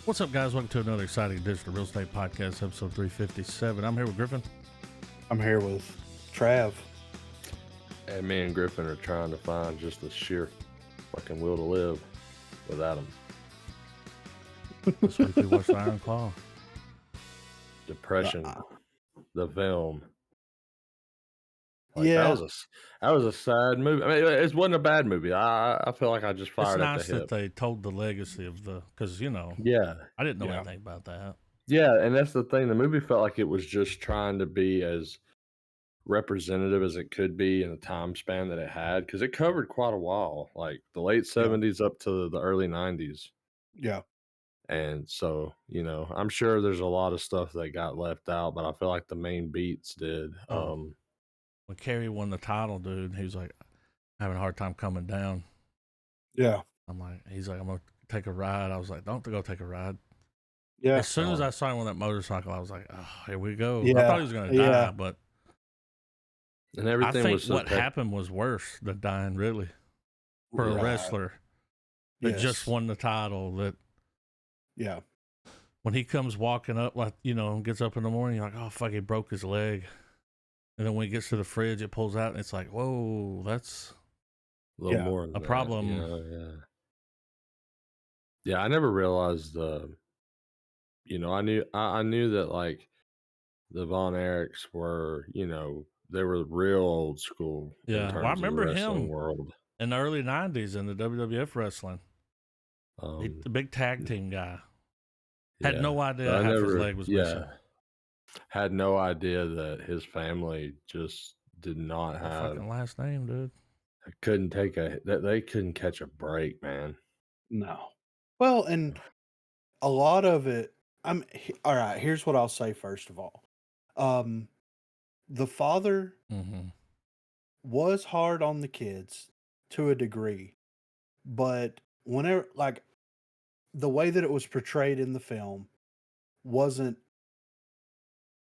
What's up, guys? Welcome to another exciting Digital Real Estate Podcast, episode 357. I'm here with Griffin. I'm here with Trav. And me and Griffin are trying to find just the sheer fucking will to live without him. This week we watched Iron Claw. Depression, the film. Yeah. That was a sad movie. I mean, it wasn't a bad movie. I feel like I just fired It's at nice the hip. that they told the legacy of because Yeah, I didn't know anything about that. yeah, and that's the thing. The movie felt like it was just trying to be as representative as it could be in the time span that it had, because it covered quite a while, like the late 70s up to the early 90s. Yeah. And so, I'm sure there's a lot of stuff that got left out, but I feel like the main beats did. When Carrie won the title, dude, he was like having a hard time coming down. Yeah. He's like, I'm gonna take a ride. I was like, don't go take a ride. Yeah. As soon as I saw him on that motorcycle, I was like, oh, here we go. Yeah. I thought he was gonna die, but and everything I think was so what happened was worse than dying, really, for a wrestler that just won the title. That when he comes walking up, gets up in the morning, you're like, oh fuck, he broke his leg. And then when he gets to the fridge, it pulls out, and it's like, whoa, that's a little more than a problem. Yeah, I never realized. I knew that like the Von Erichs were, they were real old school. Yeah, in terms I remember of the wrestling him world in the early '90s in the WWF wrestling. The big tag team guy. Had no idea half his leg was missing. Had no idea that his family just did not have fucking last name, dude. They couldn't catch a break, man. No. Well, and a lot of it, all right, here's what I'll say first of all. The father was hard on the kids to a degree, but whenever, like, the way that it was portrayed in the film wasn't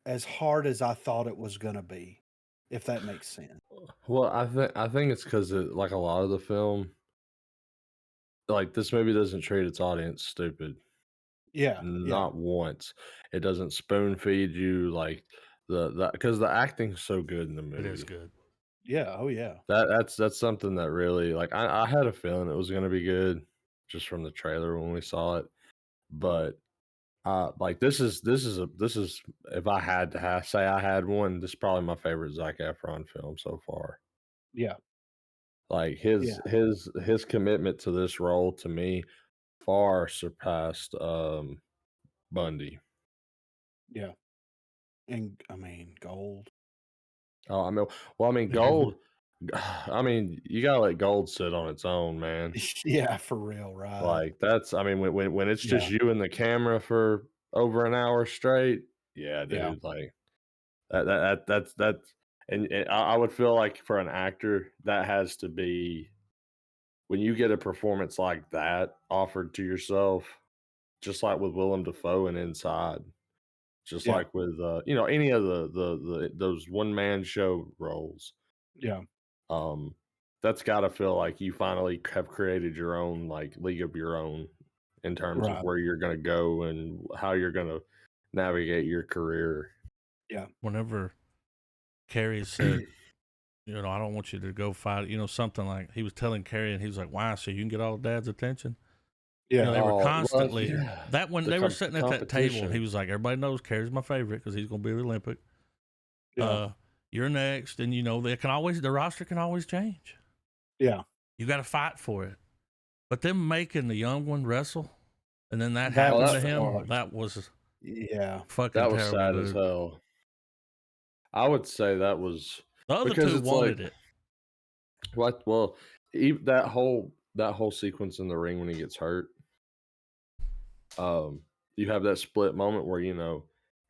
as hard as I thought it was going to be, if that makes sense. Well, I think it's because like a lot of the film, like this movie doesn't treat its audience stupid. Yeah. Not once. It doesn't spoon feed you like because the acting's so good in the movie. It is good. Yeah. Oh yeah. That's something that really, like, I had a feeling it was going to be good just from the trailer when we saw it, but like this is if I had to say I had one, this is probably my favorite Zac Efron film so far. Yeah. Like his commitment to this role to me far surpassed Bundy. Yeah. And I mean, Gold. Oh, Gold. I mean, you gotta let Gold sit on its own, man. Yeah, for real, right? Like that's, I mean, when it's just you and the camera for over an hour straight, yeah, dude. Like that's and I would feel like for an actor that has to be, when you get a performance like that offered to yourself, just like with Willem Dafoe and Inside, just like with any of the those one man show roles. Yeah. That's got to feel like you finally have created your own like league of your own in terms of where you're going to go and how you're going to navigate your career. Yeah. Whenever Carrie said, I don't want you to go fight, something like he was telling Carrie, and he was like, why? So you can get all Dad's attention? Yeah. They were constantly that when they were sitting at that table, he was like, everybody knows Carrie's my favorite because he's going to be the Olympic. Yeah. You're next, and the roster can always change. Yeah. You got to fight for it. But them making the young one wrestle, and then that happened to him, that was fucking that was terrible, sad dude. as hell. I would say that was the other two wanted it. What? Well, that whole sequence in the ring when he gets hurt. You have that split moment where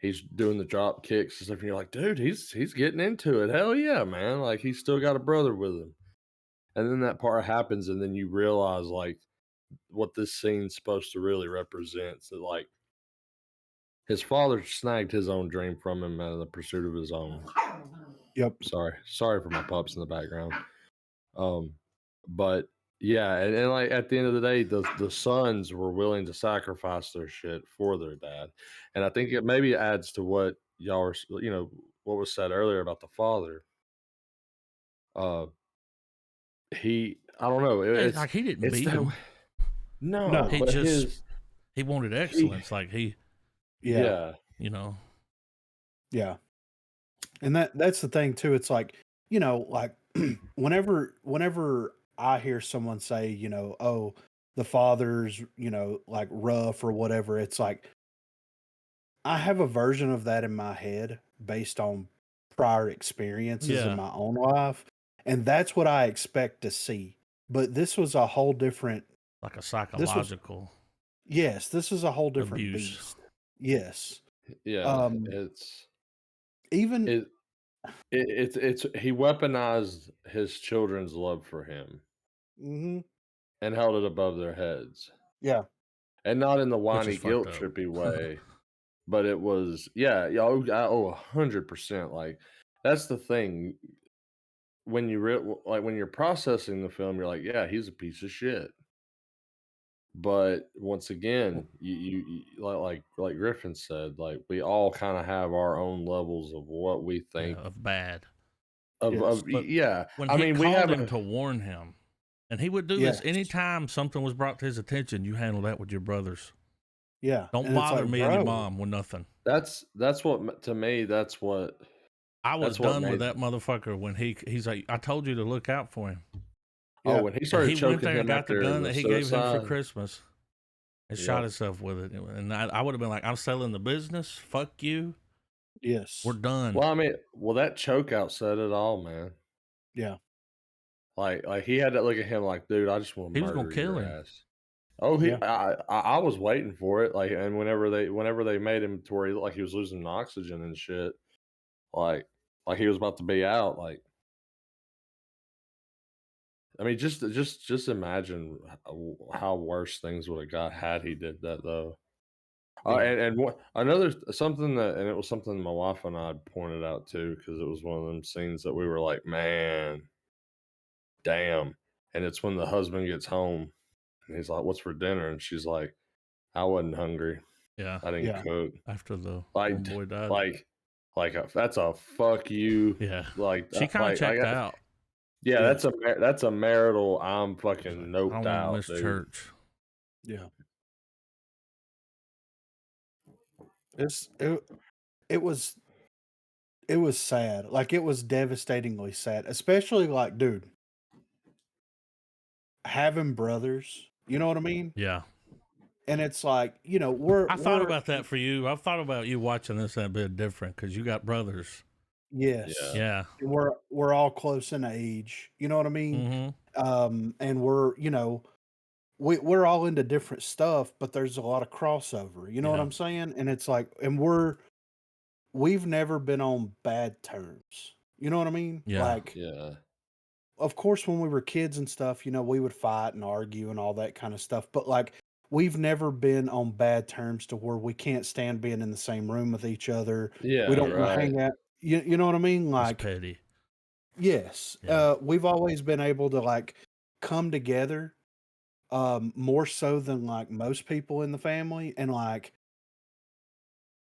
he's doing the drop kicks and stuff, and you're like, dude, he's getting into it. Hell yeah, man! Like he's still got a brother with him. And then that part happens, and then you realize like what this scene's supposed to really represent. So like his father snagged his own dream from him out of the pursuit of his own. Yep. Sorry for my pups in the background. But Yeah, and like at the end of the day, the sons were willing to sacrifice their shit for their dad, and I think it maybe adds to what y'all were, what was said earlier about the father. Uh, I don't know, Like he didn't it's beat that him. no, He No. but just he wanted he excellence. Like Yeah. yeah, you know, Yeah. And that's the thing too. It's like, like whenever I hear someone say, oh, the father's, like rough or whatever, it's like I have a version of that in my head based on prior experiences in yeah, my own life. And that's what I expect to see. But this was a whole different like a this was psychological yes, this is a whole different abuse. beast. Yes. yeah, Um it's even it, it's he weaponized his children's love for him mhm, and held it above their heads, yeah. and not in the Which is whiny fucked guilt up. trippy way. But it was, yeah, 100%. Like that's the thing. When when you're processing the film, you're like, yeah, he's a piece of shit. But once again, like Griffin said, like we all kind of have our own levels of what we think Of bad. Yes. But yeah. when I he mean, we called have him a to warn him, and he would do this Yes. anytime something was brought to his attention, you handle that with your brothers. Yeah. Don't And it's bother like, me and your bro, mom with nothing. that's what to me I was that's what done with made that motherfucker when he's like, I told you to look out for him. oh yeah. when he And started he went choking there and him got the after gun the that he gave him for suicide. Christmas and shot Yep. himself with it. And I would have been like, I'm selling the business. Fuck you. Yes. We're done. Well, I mean, that chokeout said it all, man. Yeah. Like he had to look at him like, dude, I just want to He was gonna murder kill your him. ass. Oh, Yeah. I was waiting for it. Like, and whenever they made him to where he looked like he was losing oxygen and shit, like he was about to be out. Like, I mean, just imagine how worse things would have got had he did that though. Yeah. And what another something that, and it was something my wife and I had pointed out too, because it was one of them scenes that we were like, man, damn. And it's when the husband gets home and he's like, "What's for dinner?" And she's like, "I wasn't hungry. Yeah. I didn't Yeah. cook." After the Like, one boy died. that's a fuck you. Yeah. Like, She kind of checked got, out. yeah, Yeah. that's a marital. I'm She's fucking like, I noped don't want to out, miss dude. church. Yeah. It was sad. Like it was devastatingly sad. Especially like, dude, having brothers, you know what I mean? Yeah. And it's like, I thought about that for you. I've thought about you watching this a bit different because you got brothers. yes. Yeah. Yeah. We're all close in age. You know what I mean? Mm-hmm. And we're all into different stuff, but there's a lot of crossover. You know what Yeah. I'm saying? And it's like, and we've never been on bad terms. You know what I mean? Yeah. Like, Yeah. of course, when we were kids and stuff, we would fight and argue and all that kind of stuff. But like, we've never been on bad terms to where we can't stand being in the same room with each other. Yeah, We don't want to right. hang out. You know what I mean? It's Like, petty. yes, Yeah. we've always been able to like come together, more so than like most people in the family, and like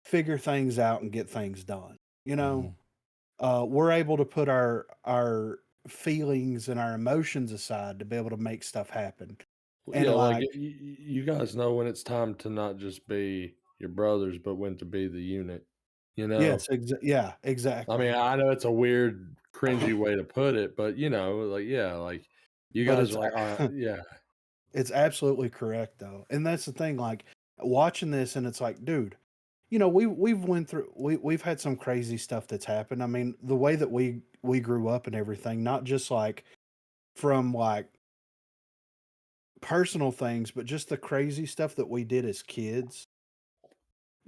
figure things out and get things done. You know, we're able to put our feelings and our emotions aside to be able to make stuff happen. And Yeah, like like, you guys know when it's time to not just be your brothers, but when to be the unit. You know, yes, yeah, I exactly. mean, I know it's a weird, cringy way to put it, but like, yeah, like you But guys it's are like, all right, yeah, it's absolutely correct though. And that's the thing, like watching this and it's like, dude, we've went through we've had some crazy stuff that's happened. I mean, the way that we grew up and everything, not just like from like personal things, but just the crazy stuff that we did as kids.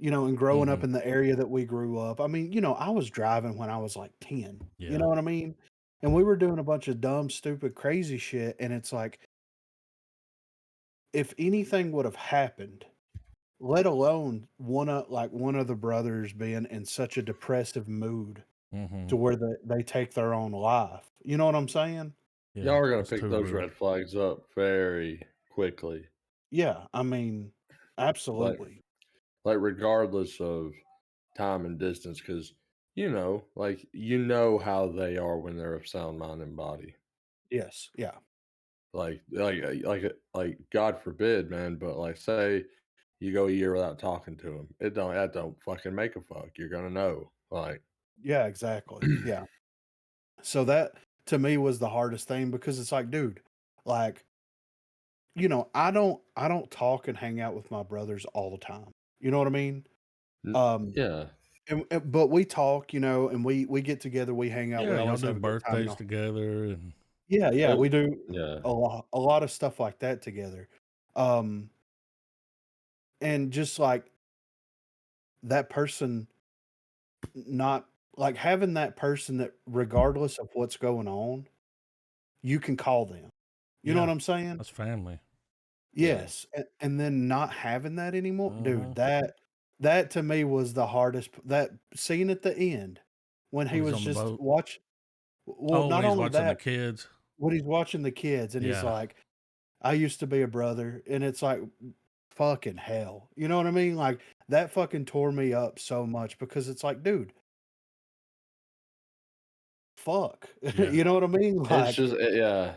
And growing up in the area that we grew up. I mean, I was driving when I was like 10. You Yeah. know what I mean? And we were doing a bunch of dumb, stupid, crazy shit. And it's like, if anything would have happened, let alone one of the brothers being in such a depressive mood Mm-hmm. to where they take their own life. You know what I'm saying? Yeah, Y'all are gonna that's pick too those real. red flags up very quickly. Yeah, I mean, Like, absolutely. like regardless of time and distance, because like you know how they are when they're of sound mind and body. Yes, yeah, Like God forbid, man, but like say you go a year without talking to them, that don't fucking make a fuck. You're gonna know, like, yeah, exactly. Yeah. So that to me was the hardest thing because it's like, dude, like, I don't talk and hang out with my brothers all the time. You know what I mean? Um, yeah, but we talk, and we get together, we hang out, we Yeah, y'all always do have a good time, birthdays together, and Yeah, yeah, we do yeah, a lot of stuff like that together. Um, and just like that person not like having that person that regardless of what's going on, you can call them. You know what yeah, I'm saying? that's family. yeah. Yes, and then not having that anymore, dude, Uh-huh. that to me was the hardest that scene at the end when he When he's was on the just boat. well, Oh, when not he's only watching the that, kids. when he's watching the kids and he's Yeah. like, "I used to be a brother," and it's like, fucking hell. You know what I mean? Like, that fucking tore me up so much because it's like, dude, fuck. Yeah. You know what I mean? It's Like, just yeah, it's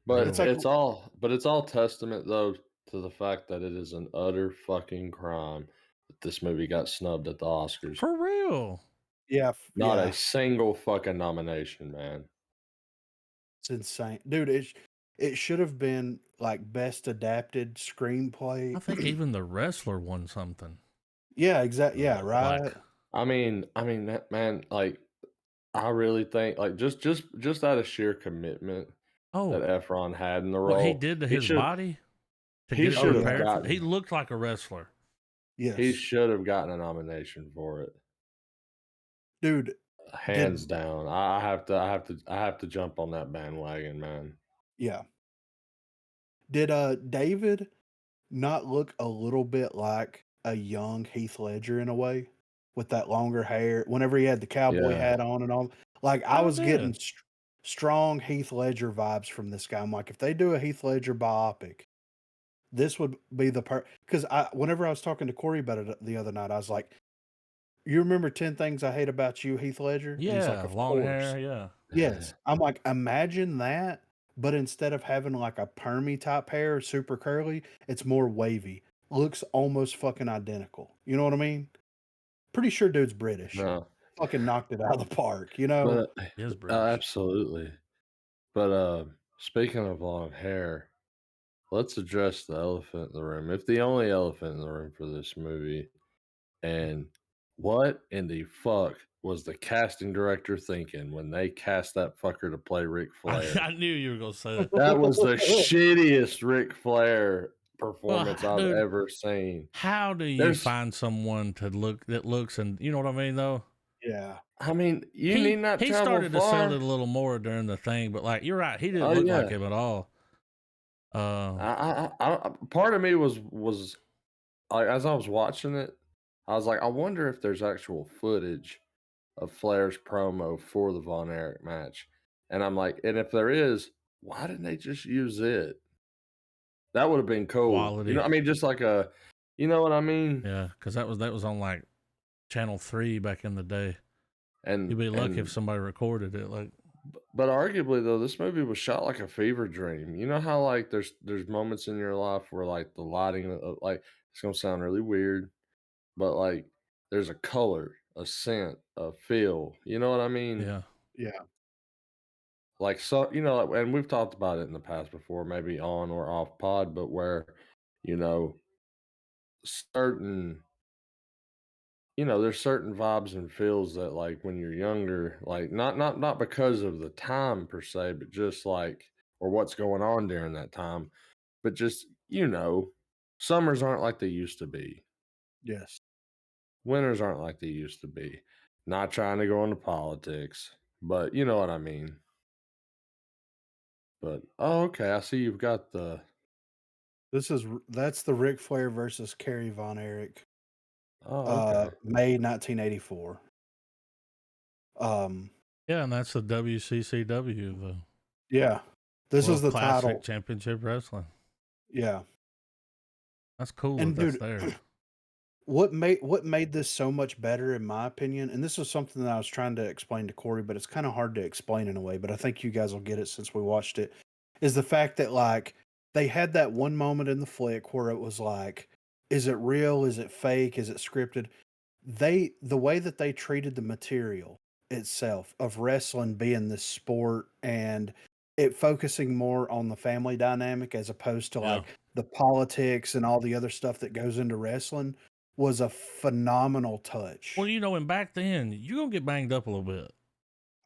but like it's all testament though to the fact that it is an utter fucking crime that this movie got snubbed at the Oscars. For real. yeah, Not a yeah. single fucking nomination, man. It's insane. Dude, it should have been like best adapted screenplay. I think even the wrestler won something. Yeah, exactly. Yeah, Like, right. I mean, that man, like, I really think, like, just out of sheer commitment that oh, Efron had in the what he role, did to he his should body to he get it Oh should have yeah. prepared for he gotten looked like a wrestler. he Yes. should have gotten a nomination for it, Dude, hands did down. I have to jump on that bandwagon, man. yeah. Did David not look a little bit like a young Heath Ledger in a way with that longer hair whenever he had the cowboy Yeah, hat on and all? Like I I was getting did. strong Heath Ledger vibes from this guy. I'm like, if they do a Heath Ledger biopic, this would be the because whenever I was talking to Corey about it the other night, I was like, "You remember 10 Things I Hate About You, Heath Ledger?" And he's like, Yeah, "Of long course." hair. Yeah. Yes. I'm like, imagine that, but instead of having like a permy type hair, super curly, it's more wavy. Looks almost fucking identical. You know what I mean? Pretty sure dude's British. no, Fucking knocked it out of the park, you know? but He is British. absolutely. But speaking of long hair, let's address the elephant in the room. If the only elephant in the room for this movie, and what in the fuck was the casting director thinking when they cast that fucker to play Ric Flair? I knew you were gonna say that. That was the shittiest Ric Flair Well, performance I've dude, ever seen. how do you There's, find someone that looks and you know what I mean though? Yeah. I mean, you need He not he travel started to sell it far. a little more during the thing, but like you're right, he didn't Oh look like yeah, him at all. Uh, part of me was like, as I was watching it, I was like, I wonder if there's actual footage of Flair's promo for the Von Erich match. And I'm like, and if there is, why didn't they just use it? That would have been cool. quality, I mean, just like you know what I mean? yeah, because that was on like Channel 3 back in the day. And You'd be lucky if and somebody recorded it. Like, but arguably though, this movie was shot like a fever dream. You know how like there's moments in your life where like the lighting, like it's gonna sound really weird, but like there's a color, a scent, a feel. You know what I mean? yeah, Yeah. Like, so, like, and we've talked about it in the past before, maybe on or off pod, but where, you know, certain, there's certain vibes and feels that like when you're younger, like not because of the time per se, but just like or what's going on during that time, but just, summers aren't like they used to be. Yes. Winters aren't like they used to be. Not trying to go into politics, but you know what I mean. But oh, okay, I see you've got the That's the Ric Flair versus Kerry Von Erich, oh, okay. May 1984. Um, yeah, and that's the WCCW, the Yeah. This is World the Classic title. Championship Wrestling. Yeah. That's cool And that that's dude, there. what made this so much better, in my opinion, and this is something that I was trying to explain to Corey, but it's kind of hard to explain in a way, but I think you guys will get it since we watched it, is the fact that like they had that one moment in the flick where it was like, is it real? Is it fake? Is it scripted? The way that they treated the material itself of wrestling being this sport and it focusing more on the family dynamic as opposed to Yeah. like the politics and all the other stuff that goes into wrestling was a phenomenal touch. Well, you know, and back then, you're going to get banged up a little bit.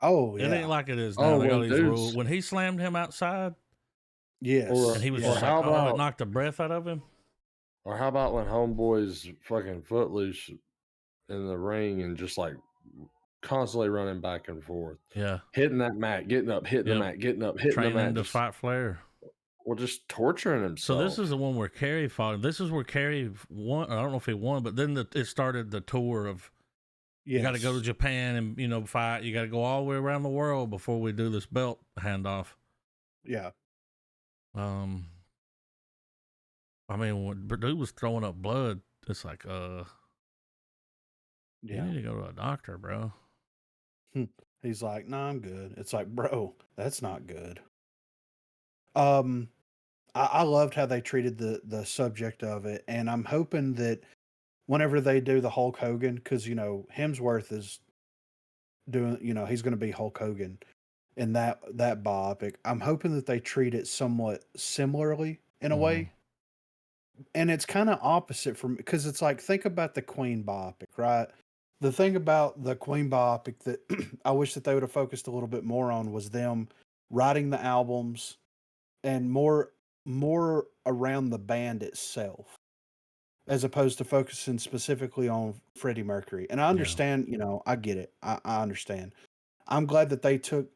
Oh, It yeah. ain't like it is now. Oh, They got when these rules. dudes, When he slammed him outside Yes. and he was yes. just or like, how oh, it about, knocked the breath out of him. or how about when homeboys fucking footloose in the ring and just like constantly running back and forth, Yeah. hitting that mat, getting up, hitting the Yep. mat, getting up, hitting the Training mat, to just fight Flair. well, just torturing So himself. this is the one where Kerry fought. This is where Kerry won. I don't know if he won, but then it started the tour of you got to go to Yes. Japan and, you know, fight. You got to go all the way around the world before we do this belt handoff. Yeah. I mean, when dude was throwing up blood, it's like, you Yeah. need to go to a doctor, bro. He's like, "No, I'm good." It's like, bro, that's not good. I loved how they treated the subject of it, and I'm hoping that whenever they do the Hulk Hogan, because you know Hemsworth is doing, you know, he's going to be Hulk Hogan in that biopic. I'm hoping that they treat it somewhat similarly in a way, and it's kind of opposite from because it's like think about the Queen biopic, right? The thing about the Queen biopic that I wish that they would have focused a little bit more on was them writing the albums and more around the band itself as opposed to focusing specifically on Freddie Mercury. And I understand, you know, I get it. I understand. I'm glad that they took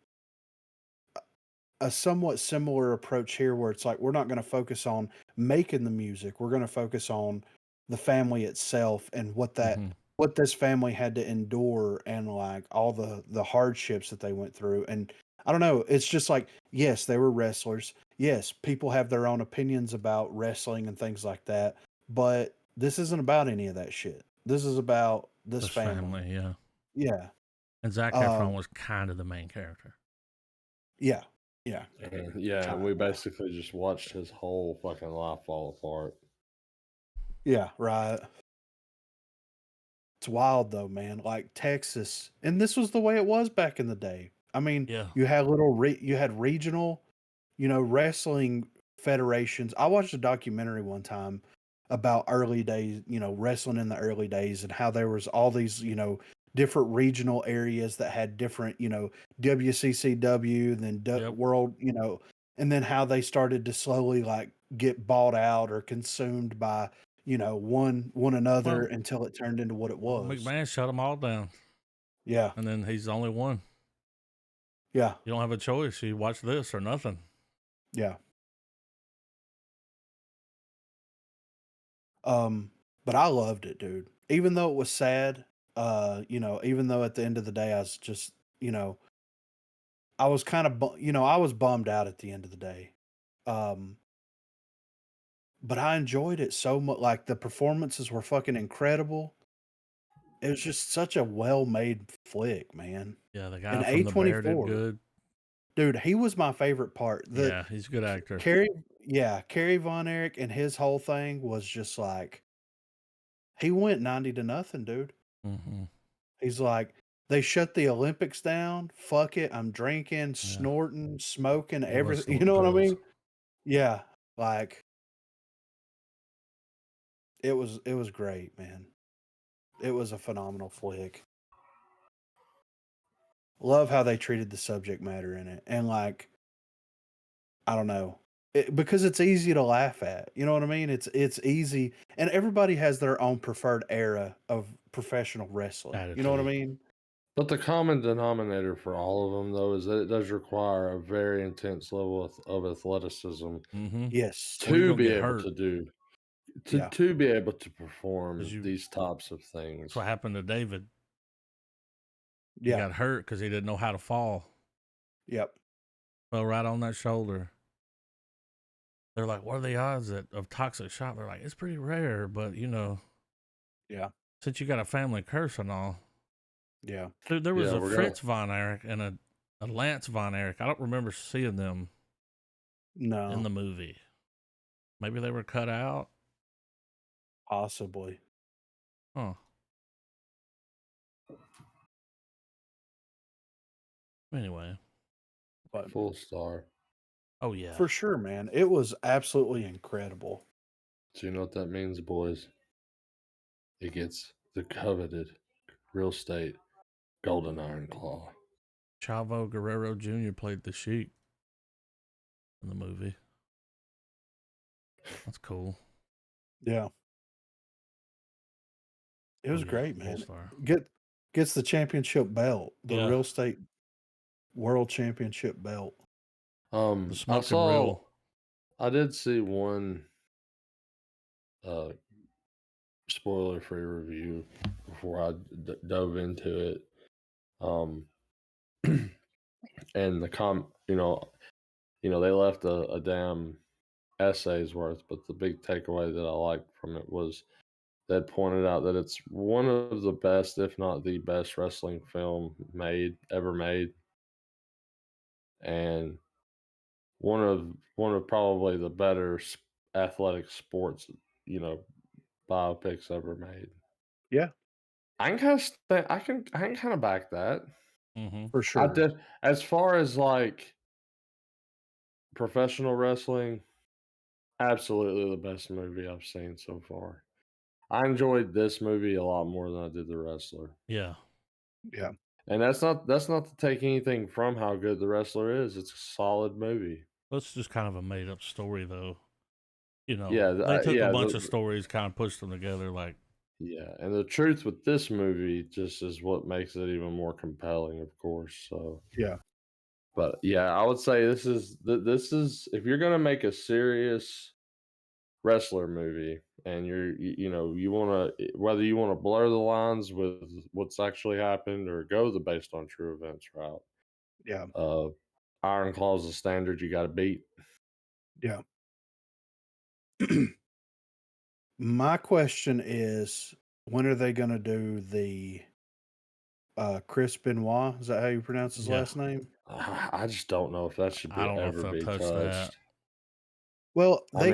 a somewhat similar approach here where it's like we're not going to focus on making the music. We're going to focus on the family itself and what this family had to endure and like all the hardships that they went through. And I don't know, it's just like yes, they were wrestlers. Yes, people have their own opinions about wrestling and things like that, but this isn't about any of that shit. This is about this family. Yeah. Yeah. And Zac Efron was kind of the main character. Yeah. Yeah. Yeah, we basically just watched his whole fucking life fall apart. Yeah, right. It's wild though, man. Like Texas, and this was the way it was back in the day. I mean, Yeah. you had you had regional, you know, wrestling federations. I watched a documentary one time about early days, you know, wrestling in the early days and how there was all these, you know, different regional areas that had different, you know, WCCW, then World, you know, and then how they started to slowly like get bought out or consumed by, you know, one another until it turned into what it was. McMahon shut them all down. Yeah. And then he's the only one. Yeah. You don't have a choice. You watch this or nothing. Yeah. But I loved it, dude. Even though it was sad, you know, even though at the end of the day I was just, you know, I was kind of, you know, I was bummed out at the end of the day. But I enjoyed it so much. Like the performances were fucking incredible. It was just such a well-made flick, man. Yeah, the guy and from The Bear did good. Dude, he was my favorite part. Yeah, he's a good actor. Kerry Von Erich and his whole thing was just like he went 90-0, dude. He's like, they shut the Olympics down. Fuck it. I'm drinking, snorting, smoking, everything. You know what I mean? Yeah. Like it was great, man. It was a phenomenal flick. Love how they treated the subject matter in it. And like, I don't know. Because it's easy to laugh at. You know what I mean? It's easy. And everybody has their own preferred era of professional wrestling. You know what I mean? But the common denominator for all of them, though, is that it does require a very intense level of athleticism. Yes. To be able to do, to be able to perform these types of things. That's what happened to David. Yeah. He got hurt because he didn't know how to fall. Yep. fell right on that shoulder. They're like, what are the odds of toxic shock? They're like, it's pretty rare, but Yeah. since you got a family curse and all. Yeah. There was a Fritz Von Erich and a Lance Von Erich. I don't remember seeing them in the movie. Maybe they were cut out. Possibly. Huh. Anyway. But full star. Oh, yeah. For sure, man. It was absolutely incredible. So you know what that means, boys? It gets the coveted real estate golden iron claw. Chavo Guerrero Jr. played the Sheik in the movie. That's cool. Yeah. It was great, man. Star. Gets the championship belt, the real estate world championship belt. I did see one spoiler free review before I dove into it. And the they left a damn essay's worth, but the big takeaway that I liked from it was that pointed out that it's one of the best, if not the best, wrestling film ever made, and one of probably the better athletic sports, biopics ever made. Yeah, I can kind of back that for sure. As far as like professional wrestling, absolutely the best movie I've seen so far. I enjoyed this movie a lot more than I did The Wrestler. Yeah. Yeah. And that's not to take anything from how good The Wrestler is. It's a solid movie. Well, it's just kind of a made up story, though. They took a bunch of stories, kind of pushed them together, like. Yeah, and the truth with this movie just is what makes it even more compelling, of course. So yeah. But yeah, I would say this is if you're gonna make a serious wrestler movie and you want to, whether you want to blur the lines with what's actually happened or go the based on true events route, Yeah. Iron Claw is the standard you got to beat. Yeah. My question is, when are they going to do the Chris Benoit? Is that how you pronounce his last name? I just don't know if that should be ever be touched. That. Well, they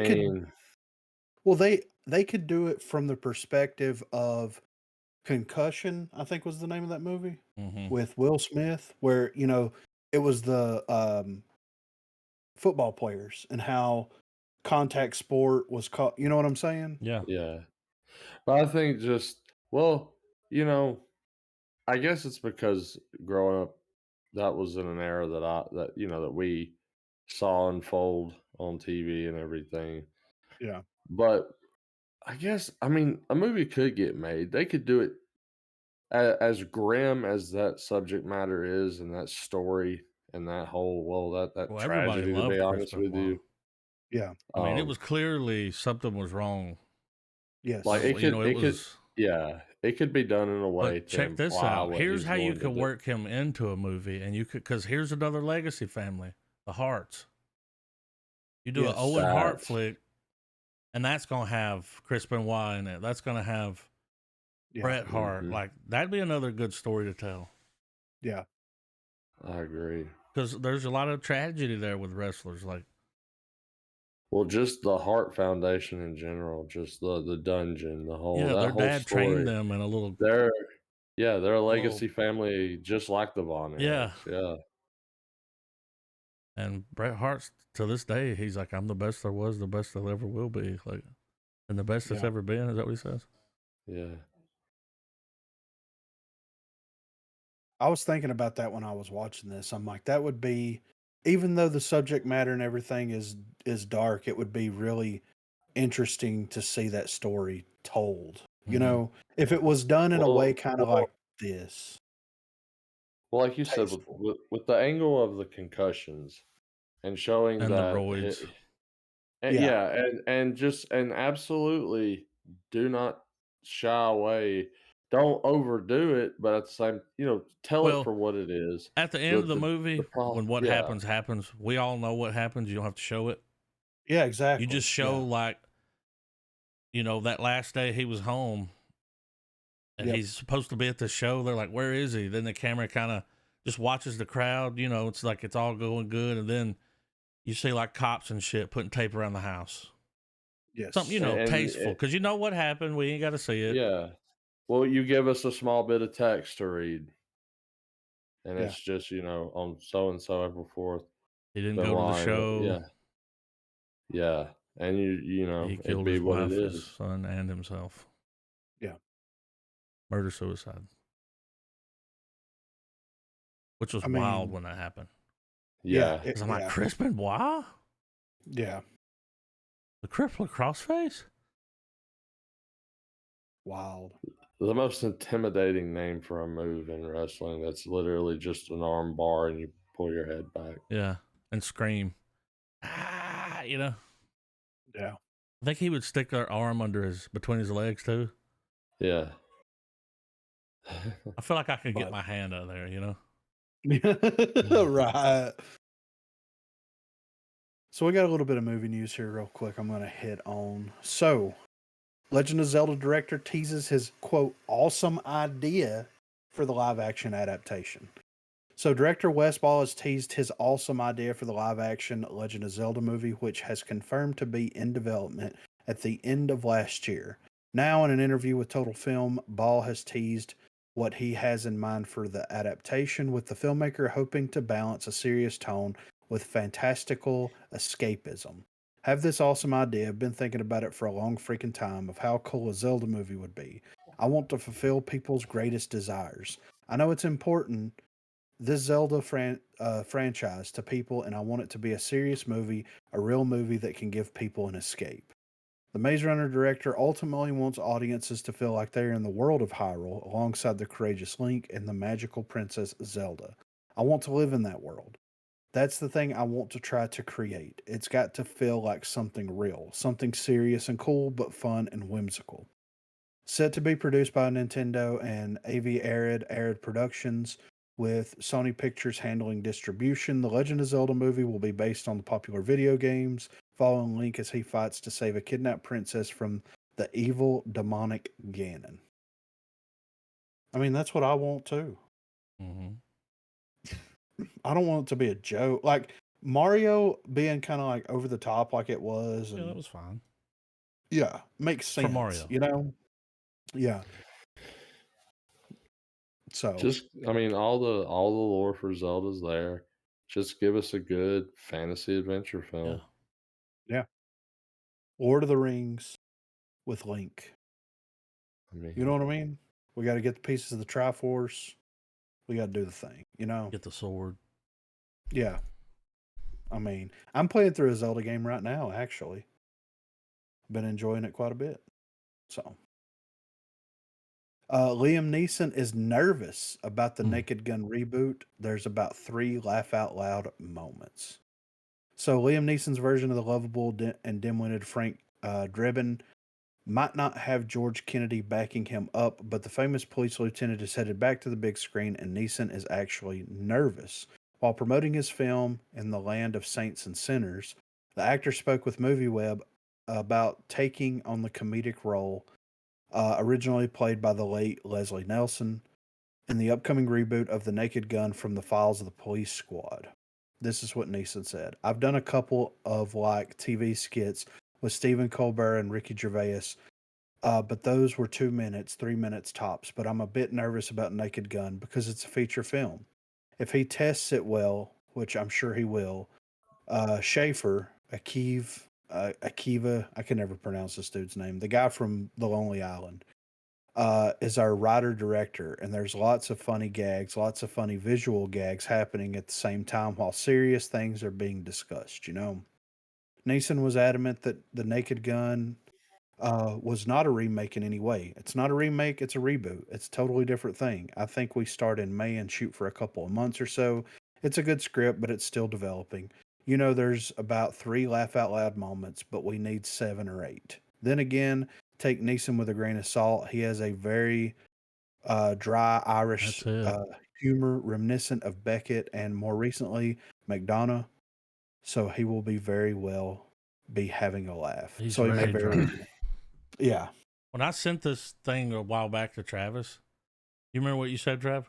could do it from the perspective of Concussion, I think was the name of that movie with Will Smith, where it was the football players and how contact sport was called. You know what I'm saying? Yeah. But I think I guess it's because growing up, that was in an era that we saw unfold on TV and everything. Yeah. But I guess, a movie could get made. They could do it as grim as that subject matter is and that story and that whole, that tragedy, to be honest with you. Yeah. It was clearly something was wrong. Yes. Like it could be done in a way to check this out. Here's how you could work him into a movie, and because here's another legacy family, the Harts. You do an Owen Hart flick, and that's gonna have Chris Benoit in it. That's gonna have Bret Hart. Like that'd be another good story to tell. Yeah, I agree. Because there's a lot of tragedy there with wrestlers, like. Well, just the Hart Foundation in general, just the dungeon, the whole their dad story. trained them in a little. They're a legacy family, just like the Von Erichs. Yeah. And Bret Hart, to this day, he's like, "I'm the best there was, the best there ever will be, like, and the best that's ever been." Is that what he says? Yeah. I was thinking about that when I was watching this. I'm like, that would be. Even though the subject matter and everything is dark, it would be really interesting to see that story told. If it was done in a way kind of like this. Well, like you said, with the angle of the concussions and showing and that the roids. And absolutely do not shy away don't overdo it, but at the same, tell it Well, for what it is. at the end of the movie, when what Yeah, happens, we all know what happens. You don't have to show it. Yeah, You exactly. just show Yeah. like, that last day he was home and Yep. he's supposed to be at the show. They're like, where is he? Then the camera kind of just watches the crowd. It's like it's all going good. And then you see like cops and shit putting tape around the house. Yes. Something, tasteful. Because you know what happened. We ain't got to see it. yeah. Well, you give us a small bit of text to read, and Yeah. it's just on so and so April 4th, He didn't been go to the lying. show. Yeah, and He it'd killed be his what it wife, his is. son, and himself. Yeah. Murder suicide. Which was I wild mean, when that happened. Yeah. Because I'm like, Chris Benoit? Yeah. The crippler crossface? Wild. The most intimidating name for a move in wrestling that's literally just an arm bar and you pull your head back. Yeah. And scream. Ah, Yeah. I think he would stick their arm between his legs too. Yeah. I feel like I could get my hand out there, Right. So we got a little bit of movie news here real quick I'm going to hit on. So, Legend of Zelda director teases his, quote, awesome idea for the live-action adaptation. So, director Wes Ball has teased his awesome idea for the live-action Legend of Zelda movie, which has confirmed to be in development at the end of last year. Now, in an interview with Total Film, Ball has teased what he has in mind for the adaptation, with the filmmaker hoping to balance a serious tone with fantastical escapism. Have this awesome idea. I've been thinking about it for a long freaking time of how cool a Zelda movie would be. I want to fulfill people's greatest desires. I know it's important, this Zelda franchise, to people, and I want it to be a serious movie, a real movie that can give people an escape. The Maze Runner director ultimately wants audiences to feel like they're in the world of Hyrule alongside the courageous Link and the magical Princess Zelda. I want to live in that world. That's the thing I want to try to create. It's got to feel like something real, something serious and cool, but fun and whimsical. Set to be produced by Nintendo and AV Arid Productions, with Sony Pictures handling distribution. The Legend of Zelda movie will be based on the popular video games, following Link as he fights to save a kidnapped princess from the evil demonic Ganon. I mean, that's what I want too. Mm-hmm. I don't want it to be a joke. Like Mario being kind of like over the top like it was. Yeah, that was fine. Yeah, makes sense. For Mario. Yeah. So just, all the lore for Zelda's there. Just give us a good fantasy adventure film. Yeah. Lord of the Rings with Link. You know what I mean? We got to get the pieces of the Triforce. We got to do the thing, Get the sword. Yeah. I'm playing through a Zelda game right now, actually. Been enjoying it quite a bit. So, Liam Neeson is nervous about the Naked Gun reboot. There's about 3 laugh out loud moments. So, Liam Neeson's version of the lovable and dim-witted Frank Drebin might not have George Kennedy backing him up, but the famous police lieutenant is headed back to the big screen, and Neeson is actually nervous. While promoting his film in the land of saints and sinners, the actor spoke with MovieWeb about taking on the comedic role, originally played by the late Leslie Nelson, in the upcoming reboot of The Naked Gun from the Files of the Police Squad. This is what Neeson said. I've done a couple of TV skits with Stephen Colbert and Ricky Gervais, but those were 2 minutes, 3 minutes tops. But I'm a bit nervous about Naked Gun because it's a feature film. If he tests it well, which I'm sure he will, Schaefer, Akiva, I can never pronounce this dude's name, the guy from The Lonely Island, is our writer director, and there's lots of funny gags, lots of funny visual gags happening at the same time while serious things are being discussed. Neeson was adamant that The Naked Gun was not a remake in any way. It's not a remake, it's a reboot. It's a totally different thing. I think we start in May and shoot for a couple of months or so. It's a good script, but it's still developing. There's about 3 laugh out loud moments, but we need 7 or 8. Then again, take Neeson with a grain of salt. He has a very dry Irish That's it. humor reminiscent of Beckett and more recently McDonough. So he will be very well be having a laugh. He's So he may very very well dry. yeah. When I sent this thing a while back to Travis, you remember what you said, Trav?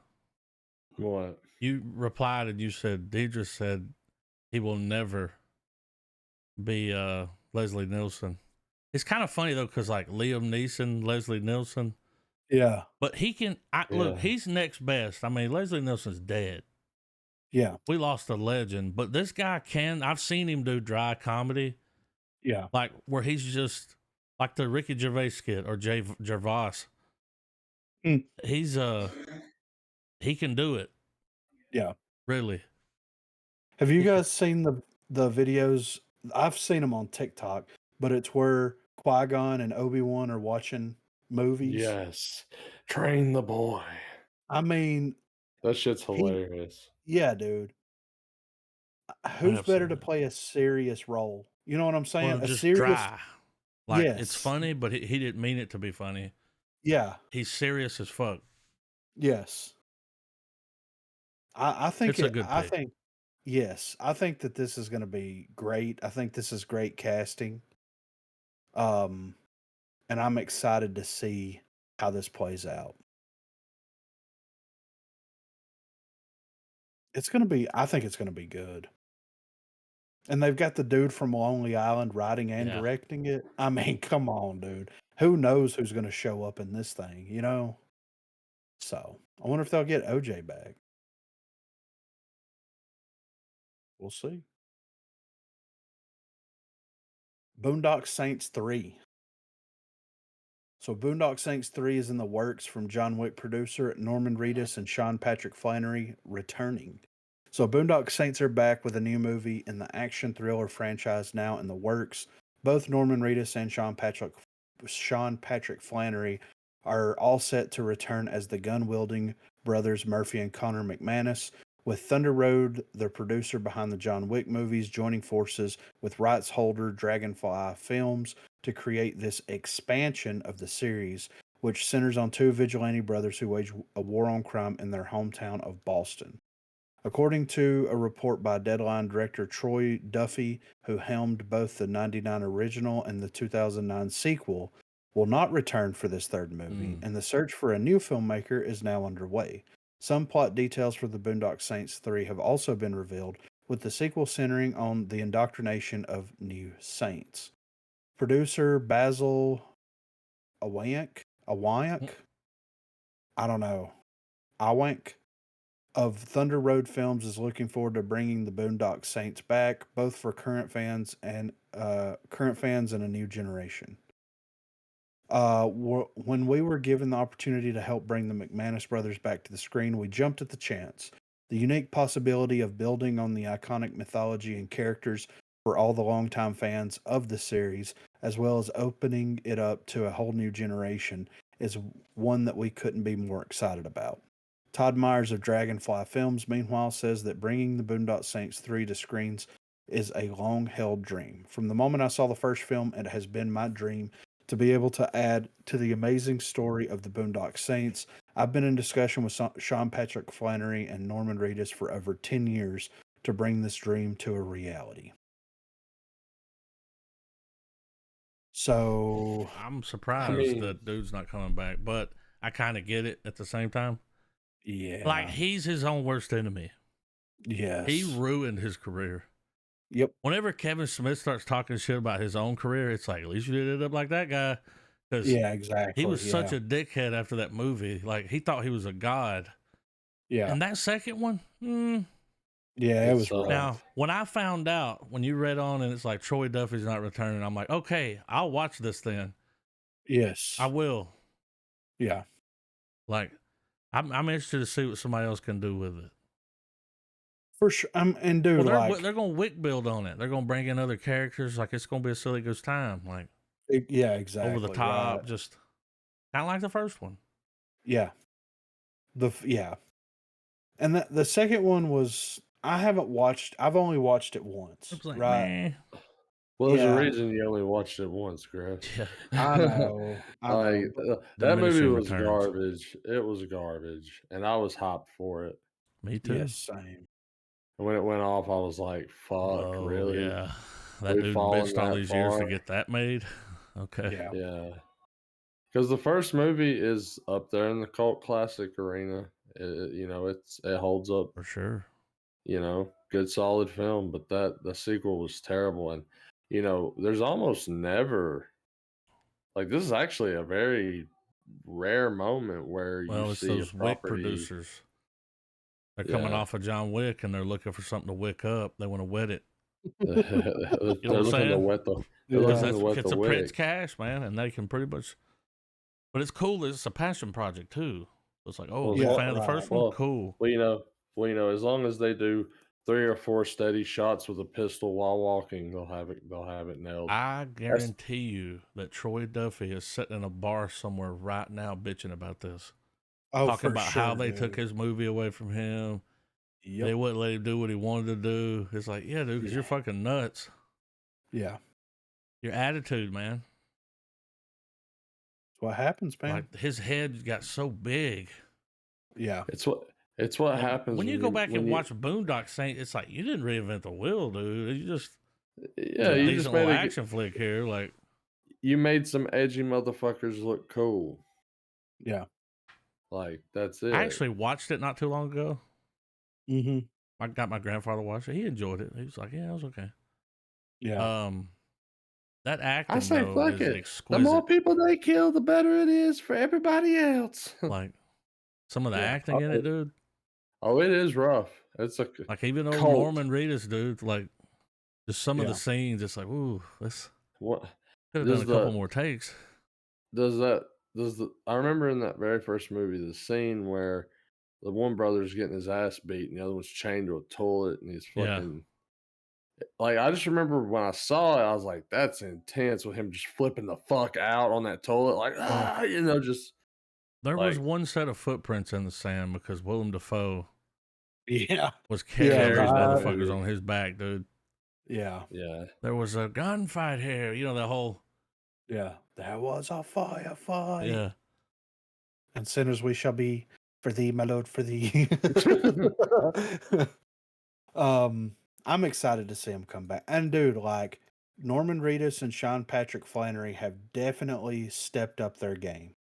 What? You replied and you said Deidre said he will never be Leslie Nielsen. It's kind of funny though, because like Liam Neeson, Leslie Nielsen, Yeah. but he can. Look, he's next best. I mean, Leslie Nielsen's dead. Yeah. We lost a legend, but this guy can. I've seen him do dry comedy, Yeah. like where he's just like the Ricky Gervais skit or Jay Gervais. Mm. He's he can do it. Yeah. Really. Have you guys seen the videos? I've seen them on TikTok, but it's where Qui-Gon and Obi-Wan are watching movies. Yes. Train the boy. I mean, that shit's hilarious. Yeah, dude. Who's better to play a serious role? You know what I'm saying? Well, A just serious dry. Like Yes. it's funny, but he didn't mean it to be funny. Yeah. He's serious as fuck. Yes. I think It's a good pick. Yes, I think that this is gonna be great. I think this is great casting. And I'm excited to see how this plays out. I think it's gonna be good. And they've got the dude from Lonely Island writing and Yeah. directing it. I mean, come on, dude. Who knows who's gonna show up in this thing, you know? So, I wonder if they'll get OJ back. We'll see. Boondock Saints 3. So Boondock Saints 3 is in the works from John Wick producer Norman Reedus and Sean Patrick Flannery returning. So Boondock Saints are back with a new movie in the action thriller franchise now in the works. Both Norman Reedus and Sean Patrick Flannery are all set to return as the gun-wielding brothers Murphy and Connor McManus, with Thunder Road, the producer behind the John Wick movies, joining forces with rights holder Dragonfly Films to create this expansion of the series, which centers on two vigilante brothers who wage a war on crime in their hometown of Boston. According to a report by Deadline director Troy Duffy, who helmed both the 99 original and the 2009 sequel, will not return for this third movie, and the search for a new filmmaker is now underway. Some plot details for the Boondock Saints 3 have also been revealed, with the sequel centering on the indoctrination of new saints. Producer Basil Awank, I don't know, Awank of Thunder Road Films is looking forward to bringing the Boondock Saints back, both for current fans and a new generation. When we were given the opportunity to help bring the McManus brothers back to the screen, we jumped at the chance. The unique possibility of building on the iconic mythology and characters for all the longtime fans of the series, as well as opening it up to a whole new generation, is one that we couldn't be more excited about. Todd Myers of Dragonfly Films, meanwhile, says that bringing the Boondock Saints 3 to screens is a long held dream. From the moment I saw the first film, it has been my dream to be able to add to the amazing story of the Boondock Saints. I've been in discussion with Sean Patrick Flannery and Norman Reedus for over 10 years to bring this dream to a reality. So I'm surprised that dude's not coming back, but I kind of get it at the same time. Yeah. Like he's his own worst enemy. Yes. He ruined his career. Yep. Whenever Kevin Smith starts talking shit about his own career, it's like, at least you didn't end up like that guy. Yeah, exactly. He was such a dickhead after that movie. Like he thought he was a god. Yeah. And that second one, yeah, it was rough. Now, when I found out, when you read on and it's like Troy Duffy's not returning, I'm like, okay, I'll watch this then. Yes. I will. Yeah. Like, I'm interested to see what somebody else can do with it. For sure. And dude, they're going to Wick build on it. They're going to bring in other characters. Like, it's going to be a silly goose time. Like, yeah, exactly. Over the top, right. just kind of like the first one. Yeah. And the second one was, I've only watched it once. It was like, right. meh. Well, there's a Yeah, reason you only watched it once, Chris. Yeah. I know, I Like, know. that movie Diminishing was returns. garbage. It was garbage, and I was hyped for it. Me too. Yes, same. And when it went off, I was like, "Fuck, Oh really? yeah. That We've dude fallen bitched all that these years to far?" get that made. Okay. Yeah, Yeah, because the first movie is up there in the cult classic arena. It holds up. For sure. Good solid film, but the sequel was terrible, and there's almost never like this is actually a very rare moment where you Well, it's see a those Wick property. producers. They're coming Yeah, off of John Wick and they're looking for something to wick up. They want to wet it. they're You know what I'm looking to saying? wet the they're Because yeah, looking to that's wet it's the a Prince wick. cash, man, and they can pretty much. But it's cool. That it's a passion project too. It's like, oh, Well, big yeah. fan of the Right. first one. well, Cool. well, as long as they do 3 or 4 steady shots with a pistol while walking, they'll have it nailed. I That's guarantee you that Troy Duffy is sitting in a bar somewhere right now bitching about this, Oh, talking for about sure, how they took dude. his movie away from him. They Yep. wouldn't let him do what he wanted to do. It's like, yeah, dude, because Yeah. you're fucking nuts. Yeah. Your attitude, man. That's what happens, man. Like his head got so big. Yeah. it's what And happens when you go back when and you watch Boondock Saints, it's like you didn't reinvent the wheel, dude. You just yeah a you just decent made little a action flick here. Like, you made some edgy motherfuckers look cool. Yeah. Like that's I it. actually watched it not too long ago. Mm-hmm. I got my grandfather to watch it. He enjoyed it. He was like, "Yeah, it was okay." Yeah. That I acting say though fuck is it. The more exquisite. people they kill, the better it is for everybody else. Like some of the Yeah. acting in it, dude. Oh, it is rough. It's a Like even old cult. Norman Reedus, dude. Like just some of the Yeah. scenes, it's like, ooh, this What could have done does a couple the more takes. does that does the I remember in that very first movie the scene where the one brother's getting his ass beat and the other one's chained to a toilet and he's Yeah. fucking like I just remember when I saw it, I was like, that's intense with him just flipping the fuck out on that toilet, like just There was like one set of footprints in the sand because Willem Dafoe Yeah. was Yeah. carrying these Right. motherfuckers on his back, dude. Yeah. Yeah. There was a gunfight here. You know, the whole Yeah. There was a firefight. yeah. And sinners we shall be for thee, my lord, for thee. I'm excited to see him come back. And dude, like Norman Reedus and Sean Patrick Flannery have definitely stepped up their game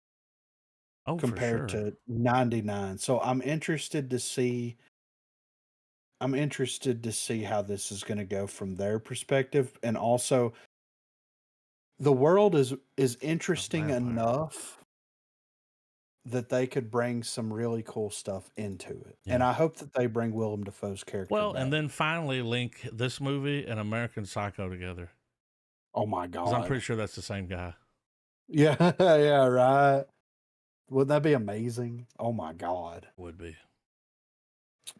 Oh, for compared sure. to 99. So I'm interested to see how this is going to go from their perspective, and also the world is interesting vampire. enough that they could bring some really cool stuff into it. And Yeah. I hope that they bring Willem Dafoe's character Well, back. and then finally link this movie and American Psycho together. Oh my Because I'm god. pretty sure that's the same guy. Yeah, yeah, right. Wouldn't that be amazing? Oh my god. Would be.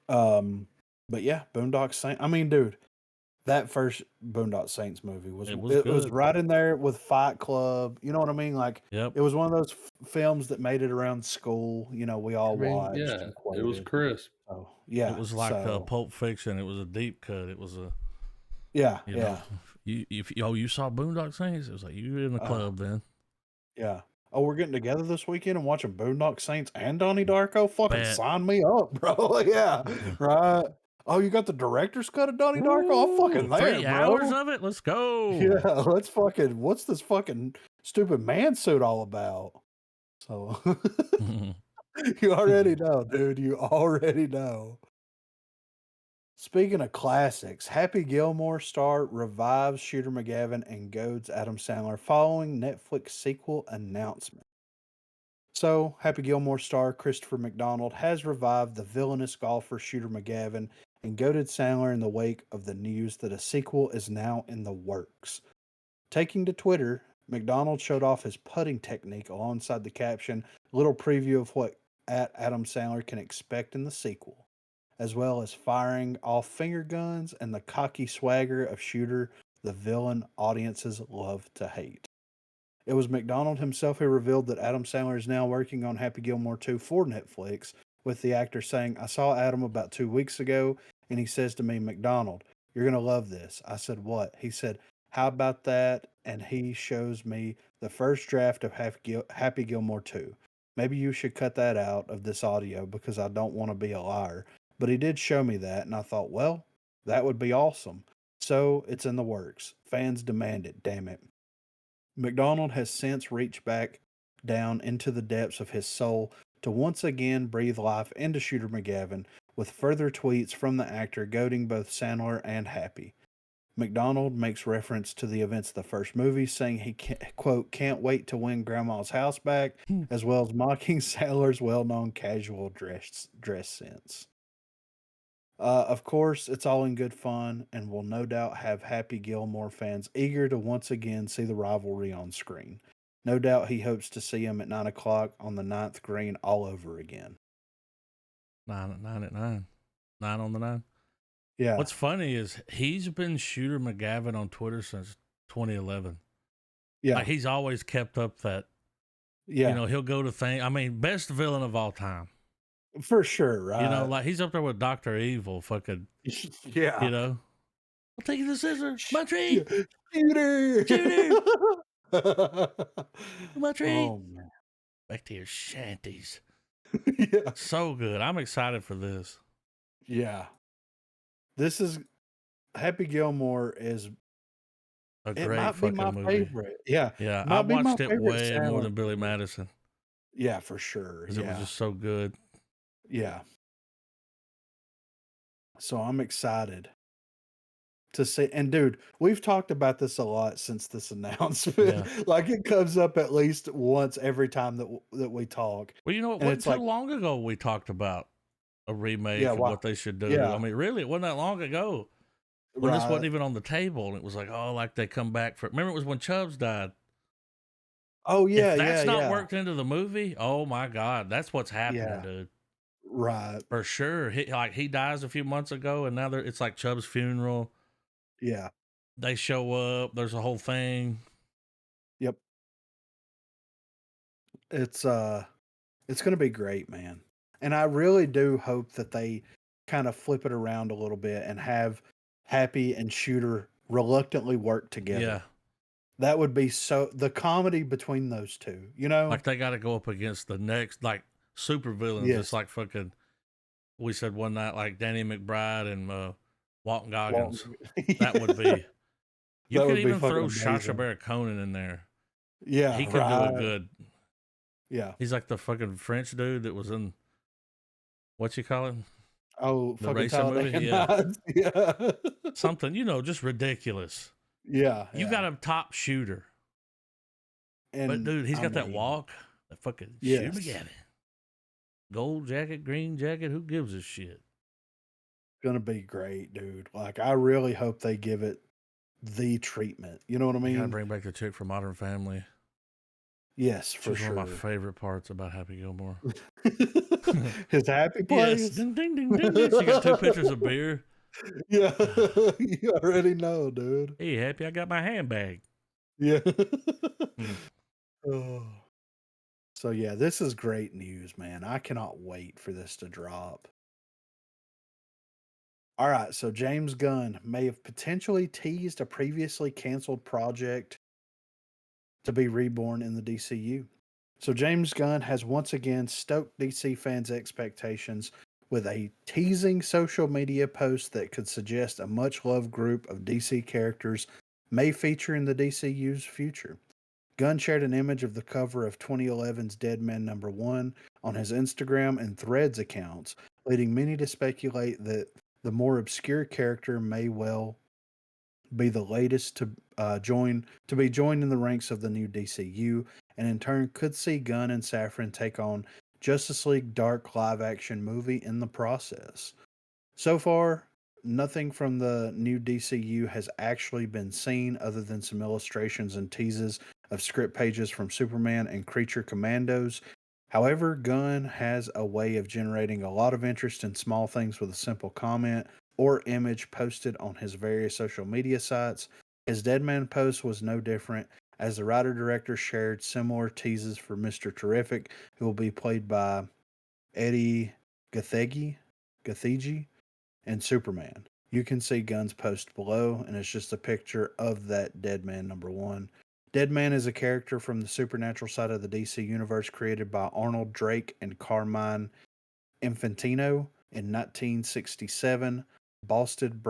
But yeah, Boondock Saints. I mean, dude, that first Boondock Saints movie was It was it was good. right in there with Fight Club. You know what I mean? Like Yep. it was one of those films that made it around school. You know, we all I mean, watched yeah, and it was quoted. crisp. So yeah, It was like so Pulp Fiction. It was a deep cut. It was a yeah, you yeah, know, you saw Boondock Saints. It was like you were in the club then. yeah. Oh, we're getting together this weekend and watching Boondock Saints and Donnie Darko. Fucking Bet. sign me up, bro. Yeah, right. Oh, you got the director's cut of Donnie Darko? I'm fucking Ooh, there, 3 bro. hours of it. Let's go. Yeah, let's fucking. What's this fucking stupid man suit all about? So you already know, dude. You already know. Speaking of classics, Happy Gilmore star revives Shooter McGavin and goads Adam Sandler following Netflix sequel announcement. So, Happy Gilmore star Christopher McDonald has revived the villainous golfer Shooter McGavin and goaded Sandler in the wake of the news that a sequel is now in the works. Taking to Twitter, McDonald showed off his putting technique alongside the caption, little preview of what Adam Sandler can expect in the sequel, as well as firing off finger guns and the cocky swagger of Shooter, the villain audiences love to hate. It was McDonald himself who revealed that Adam Sandler is now working on Happy Gilmore 2 for Netflix, with the actor saying, I saw Adam about 2 weeks ago, and he says to me, McDonald, you're going to love this. I said, what? He said, How about that? And he shows me the first draft of Happy Gilmore 2. Maybe you should cut that out of this audio because I don't want to be a liar. But he did show me that, and I thought, well, that would be awesome. So it's in the works. Fans demand it, damn it. McDonald has since reached back down into the depths of his soul to once again breathe life into Shooter McGavin with further tweets from the actor goading both Sandler and Happy. McDonald makes reference to the events of the first movie, saying he can't wait to win Grandma's house back, as well as mocking Sandler's well-known casual dress sense. Of course, it's all in good fun and will no doubt have Happy Gilmore fans eager to once again see the rivalry on screen. No doubt he hopes to see him at 9 o'clock on the 9th green all over again. 9 at 9. 9 on the 9. Yeah. What's funny is he's been Shooter McGavin on Twitter since 2011. Yeah. Like he's always kept up that, yeah. You know, he'll go to things. I mean, best villain of all time. For sure, right? You know, like he's up there with Dr. Evil, fucking. Yeah. You know, I'll take you the scissor. My tree. Shooter. Shooter. My tree. Oh, man. Back to your shanties. Yeah. So good. I'm excited for this. Yeah. This is Happy Gilmore is a great fucking movie. Favorite. Yeah. Yeah. I watched it way more than Billy Madison. Yeah, for sure. Because it was just so good. Yeah. So I'm excited to see. And dude, we've talked about this a lot since this announcement. Yeah. Like it comes up at least once every time that we talk. Well, you know, it wasn't too long ago we talked about a remake of what they should do. Yeah. I mean, really, it wasn't that long ago when this wasn't even on the table. And it was like, oh, like they come back for. Remember, it was when Chubbs died. Oh yeah, if that's not worked into the movie. Oh my God, that's what's happening, dude. Right, for sure. He dies a few months ago, and now it's like Chubb's funeral. Yeah, they show up. There's a whole thing. Yep. It's gonna be great, man. And I really do hope that they kind of flip it around a little bit and have Happy and Shooter reluctantly work together. Yeah. That would be the comedy between those two, you know? Like they got to go up against the next, like super villains. Yes. It's like fucking, we said one night, like Danny McBride and Walton Goggins. That would be, you could even throw Sacha Baron Cohen in there. Yeah. He could do it good. Yeah. He's like the fucking French dude that was in, what you call it? Oh, the racing movie? Yeah. Yeah. Something, just ridiculous. Yeah. You got a top shooter. But dude, he's got that walk. That fucking Shooter McGavin. Gold jacket, green jacket, who gives a shit? Gonna be great, dude. Like I really hope they give it the treatment. You know what I mean? You gotta bring back the chick from Modern Family. Yes, for sure. One of my favorite parts about Happy Gilmore. His happy place. Yes. Ding, ding, ding, ding, ding. She got 2 pitchers of beer. Yeah, you already know, dude. Hey, Happy, I got my handbag. Yeah. Oh. So yeah, this is great news, man. I cannot wait for this to drop. All right, so James Gunn may have potentially teased a previously canceled project to be reborn in the DCU. So James Gunn has once again stoked DC fans' expectations with a teasing social media post that could suggest a much-loved group of DC characters may feature in the DCU's future. Gunn shared an image of the cover of 2011's Deadman #1 on his Instagram and Threads accounts, leading many to speculate that the more obscure character may well be the latest to be joined in the ranks of the new DCU, and in turn could see Gunn and Safran take on Justice League Dark live-action movie in the process. So far, nothing from the new DCU has actually been seen other than some illustrations and teases of script pages from Superman and Creature Commandos. However, Gunn has a way of generating a lot of interest in small things with a simple comment or image posted on his various social media sites. His Deadman post was no different, as the writer-director shared similar teases for Mr. Terrific, who will be played by Eddie Gathegi, and Superman. You can see Gunn's post below, and it's just a picture of that Deadman #1. Deadman is a character from the supernatural side of the DC universe created by Arnold Drake and Carmine Infantino in 1967. Boston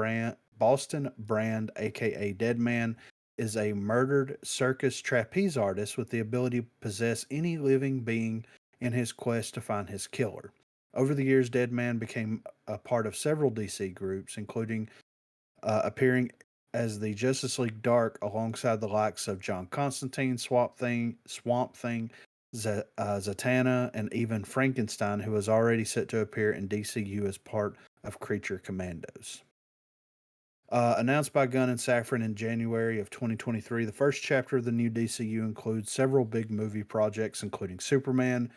Brand, aka Deadman, is a murdered circus trapeze artist with the ability to possess any living being in his quest to find his killer. Over the years, Deadman became a part of several DC groups, including appearing as the Justice League Dark alongside the likes of John Constantine, Swamp Thing, Zatanna, and even Frankenstein, who is already set to appear in DCU as part of Creature Commandos. Announced by Gunn and Safran in January of 2023, the first chapter of the new DCU includes several big movie projects, including Superman,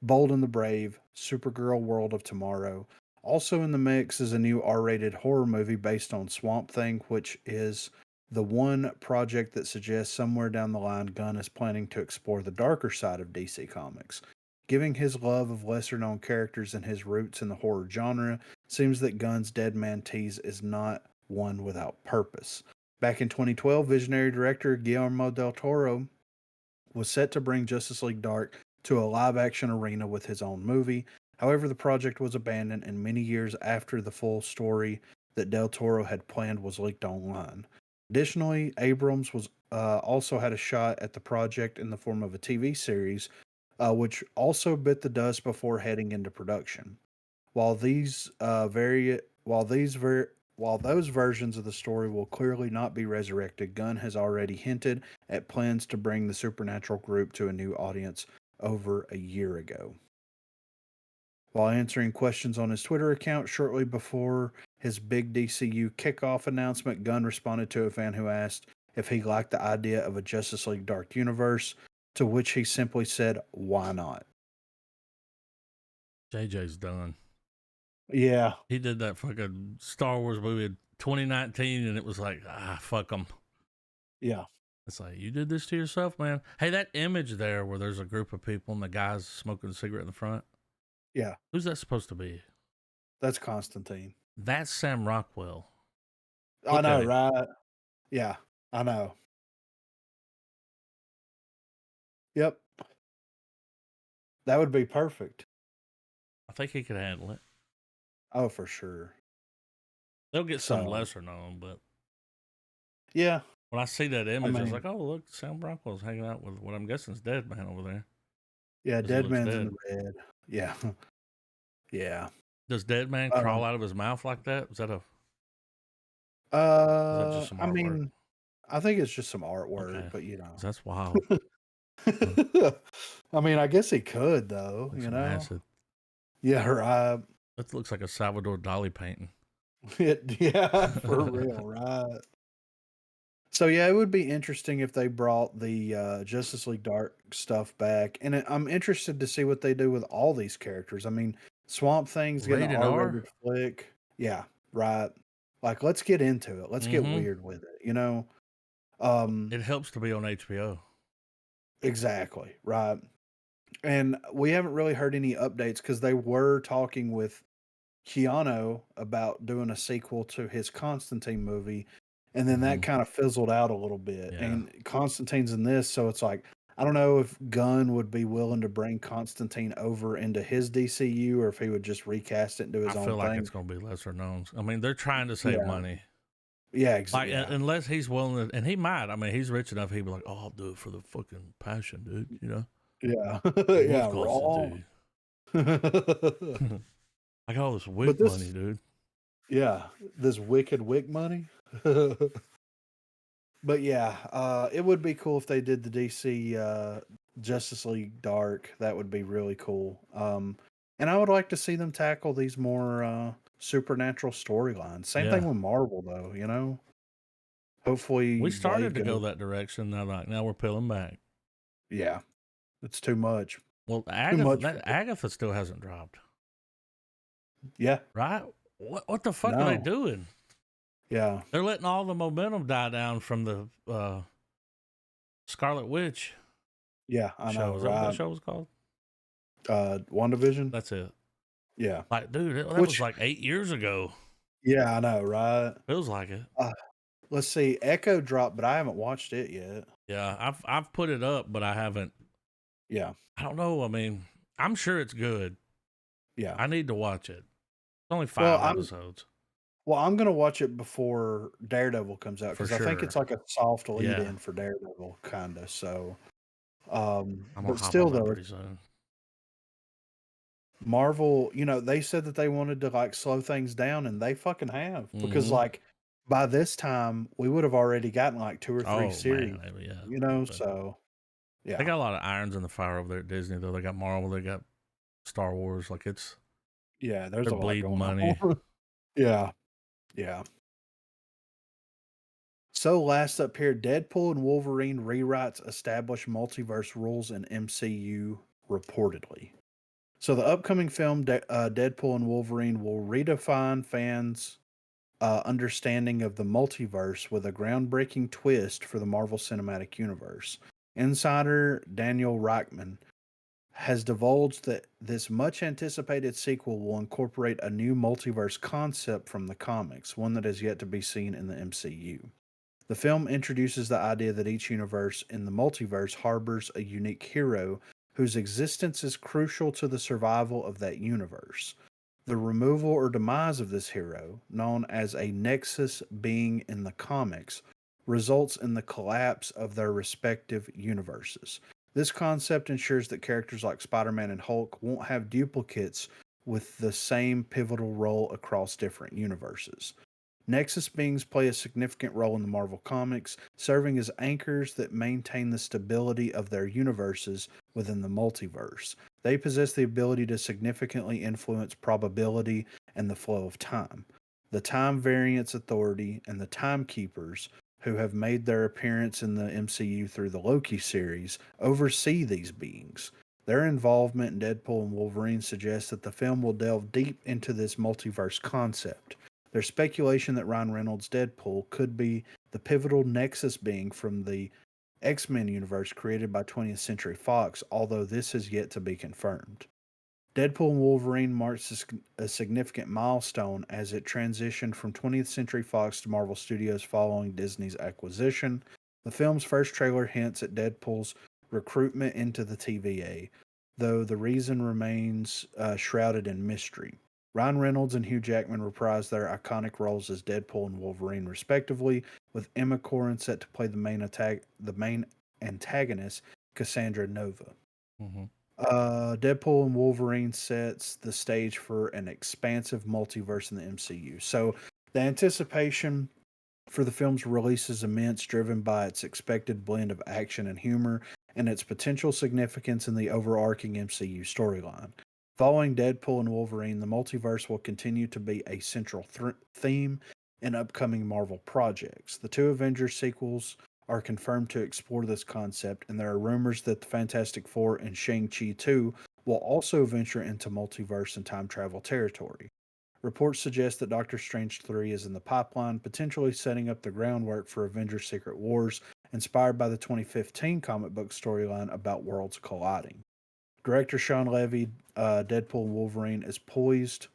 Bold and the Brave, Supergirl World of Tomorrow. Also in the mix is a new R-rated horror movie based on Swamp Thing, which is the one project that suggests somewhere down the line Gunn is planning to explore the darker side of DC Comics. Given his love of lesser-known characters and his roots in the horror genre, seems that Gunn's Deadman tease is not one without purpose. Back in 2012, visionary director Guillermo del Toro was set to bring Justice League Dark to a live-action arena with his own movie. However, the project was abandoned, and many years after the full story that Del Toro had planned was leaked online. Additionally, Abrams was also had a shot at the project in the form of a TV series, which also bit the dust before heading into production. While these while those versions of the story will clearly not be resurrected, Gunn has already hinted at plans to bring the Supernatural group to a new audience over a year ago. While answering questions on his Twitter account shortly before his big DCU kickoff announcement, Gunn responded to a fan who asked if he liked the idea of a Justice League Dark universe, to which he simply said, "Why not?" JJ's done. Yeah. He did that fucking Star Wars movie in 2019, and it was like, fuck them. Yeah. It's like, you did this to yourself, man. Hey, that image there where there's a group of people and the guy's smoking a cigarette in the front. Yeah. Who's that supposed to be? That's Constantine. That's Sam Rockwell. I know, right? Yeah, I know. Yep. That would be perfect. I think he could handle it. Oh, for sure. They'll get some lesser known, but yeah. When I see that image, I was like, "Oh, look, Sam Rockwell's hanging out with what I'm guessing is Deadman over there." Yeah, Deadman's in the red. Yeah, yeah. Does Deadman crawl out of his mouth like that? Is that a? Is that just some artwork? I mean, I think it's just some artwork, okay. But you know, that's wild. I mean, I guess he could though. Looks you know, acid. Yeah, right. That looks like a Salvador Dali painting. Yeah, for real, right? So yeah, it would be interesting if they brought the Justice League Dark stuff back, and I'm interested to see what they do with all these characters. I mean, Swamp Thing's getting an R-rated flick. Yeah, right. Like, let's get into it. Let's get weird with it. You know, it helps to be on HBO. Exactly, right. And we haven't really heard any updates because they were talking with Keanu about doing a sequel to his Constantine movie. And then that kind of fizzled out a little bit. Yeah. And Constantine's in this, so it's like, I don't know if Gunn would be willing to bring Constantine over into his DCU or if he would just recast it and do his own thing. I feel like it's going to be lesser known. I mean, they're trying to save money. Yeah, exactly. Like, unless he's willing to, and he might. I mean, he's rich enough, he'd be like, "Oh, I'll do it for the fucking passion, dude." You know? Yeah. Yeah, raw. I got all this wig money, dude. Yeah, this wicked wig money. But yeah, it would be cool if they did the DC Justice League Dark. That would be really cool. And I would like to see them tackle these more supernatural storylines. Same thing with Marvel, though. You know, hopefully we started to go that direction. Now we're pulling back. Yeah, it's too much. Well, Agatha still hasn't dropped. Yeah. Right. What the fuck are they doing? Yeah. They're letting all the momentum die down from the Scarlet Witch. Yeah, I know. Is that what that show was called? WandaVision. That's it. Yeah. Like, dude, that was like 8 years ago. Yeah, I know, right? Feels like it. Let's see. Echo dropped, but I haven't watched it yet. Yeah, I've put it up, but I haven't. Yeah, I don't know. I mean, I'm sure it's good. yeah. I need to watch it. It's only Well, 5 I'm episodes gonna watch it before Daredevil comes out for because I think it's sure. like a soft lead Yeah, in for Daredevil, kind of. So, I'm gonna but hop still, on that though, pretty soon. Marvel, they said that they wanted to like slow things down, and they fucking have because Mm-hmm. like by this time we would have already gotten like 2 or 3 Oh series, man, yeah. But So they yeah, got a lot of irons in the fire over there at Disney, though. They got Marvel, they got Star Wars. Like yeah. There's they're a lot bleeding going money. on. Yeah, yeah. So last up here, Deadpool and Wolverine rewrites established multiverse rules in MCU reportedly. So the upcoming film, Deadpool and Wolverine, will redefine fans' understanding of the multiverse with a groundbreaking twist for the Marvel Cinematic Universe. Insider Daniel Reichman has divulged that this much anticipated sequel will incorporate a new multiverse concept from the comics, one that has yet to be seen in the MCU. The film introduces the idea that each universe in the multiverse harbors a unique hero whose existence is crucial to the survival of that universe. The removal or demise of this hero, known as a Nexus being in the comics, results in the collapse of their respective universes. This concept ensures that characters like Spider Man and Hulk won't have duplicates with the same pivotal role across different universes. Nexus beings play a significant role in the Marvel Comics, serving as anchors that maintain the stability of their universes within the multiverse. They possess the ability to significantly influence probability and the flow of time. The Time Variance Authority and the Timekeepers, who have made their appearance in the MCU through the Loki series, oversee these beings. Their involvement in Deadpool and Wolverine suggests that the film will delve deep into this multiverse concept. There's speculation that Ryan Reynolds' Deadpool could be the pivotal Nexus being from the X-Men universe created by 20th Century Fox, although this is yet to be confirmed. Deadpool and Wolverine marks a significant milestone as it transitioned from 20th Century Fox to Marvel Studios following Disney's acquisition. The film's first trailer hints at Deadpool's recruitment into the TVA, though the reason remains shrouded in mystery. Ryan Reynolds and Hugh Jackman reprised their iconic roles as Deadpool and Wolverine, respectively, with Emma Corrin set to play the main antagonist, Cassandra Nova. Mm-hmm. Deadpool and Wolverine sets the stage for an expansive multiverse in the MCU. So the anticipation for the film's release is immense, driven by its expected blend of action and humor and its potential significance in the overarching MCU storyline. Following Deadpool and Wolverine, the multiverse will continue to be a central theme in upcoming Marvel projects. The two Avengers sequels are confirmed to explore this concept, and there are rumors that the Fantastic Four and Shang-Chi 2 will also venture into multiverse and time travel territory. Reports suggest that Doctor Strange 3 is in the pipeline, potentially setting up the groundwork for Avengers Secret Wars, inspired by the 2015 comic book storyline about worlds colliding. Director Sean Levy, Deadpool and Wolverine, is poised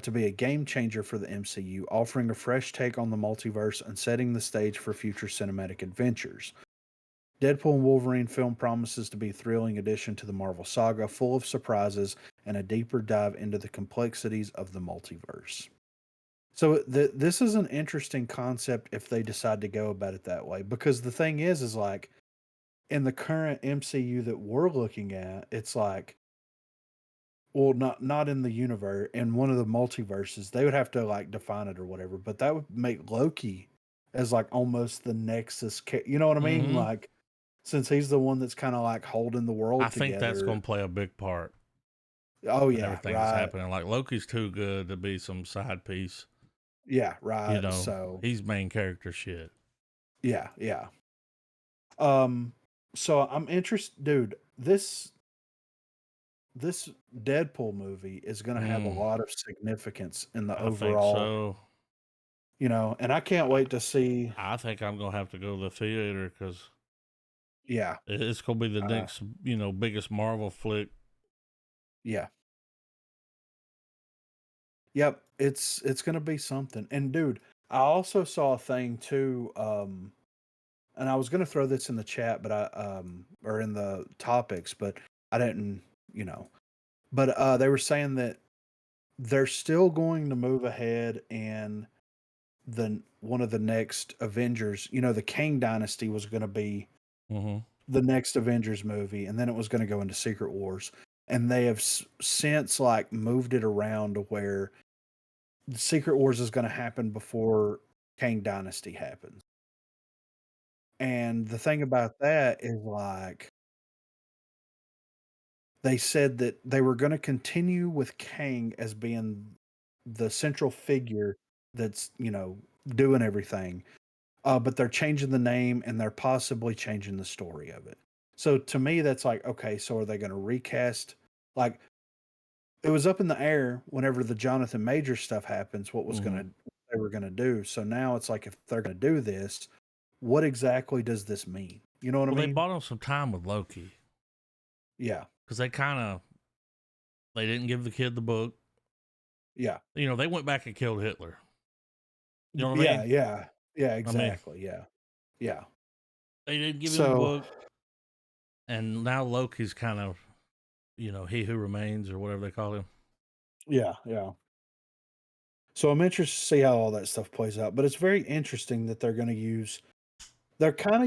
to be a game changer for the MCU, offering a fresh take on the multiverse and setting the stage for future cinematic adventures. Deadpool and Wolverine film promises to be a thrilling addition to the Marvel saga, full of surprises and a deeper dive into the complexities of the multiverse. So this is an interesting concept if they decide to go about it that way, because the thing is like in the current MCU that we're looking at, it's like, well, not in the universe, in one of the multiverses, they would have to like define it or whatever, but that would make Loki as like almost the Nexus, you know what I mean? Mm-hmm. Like since he's the one that's kind of like holding the I world think that's together. going to play a big part Oh in yeah, everything that's right. happening. Like Loki's too good to be some side piece. Yeah, You right. know, So he's main character shit. yeah, yeah. Um, so I'm interested, dude. This Deadpool movie is going to have a Mm, lot of significance in the I think overall, so. and I can't I, wait to see. I think I'm gonna have to go to the theater because Yeah, it's gonna be the uh, next, biggest Marvel flick. yeah, Yep, it's gonna be something. And dude, I also saw a thing too, and I was gonna throw this in the chat, but or in the topics, but I didn't, you know. But they were saying that they're still going to move ahead and the one of the next Avengers, the Kang Dynasty was gonna be the next Avengers movie, and then it was gonna go into Secret Wars. And they have since like moved it around to where the Secret Wars is going to happen before Kang Dynasty happens. And the thing about that is like they said that they were going to continue with Kang as being the central figure that's, doing everything. But they're changing the name and they're possibly changing the story of it. So to me, that's like, okay, so are they going to recast? Like, it was up in the air whenever the Jonathan Major stuff happens, what they were gonna do. So now it's like if they're gonna do this, what exactly does this mean? You know what I Well, they mean? bought him some time with Loki Yeah, because they didn't give the kid the book. yeah, They went back and killed Hitler. You know what I yeah, mean? yeah, I mean, exactly. Yeah. they didn't give him the So book, and now Loki's kind of, he who remains or whatever they call him. yeah. So I'm interested to see how all that stuff plays out. But it's very interesting that they're kind of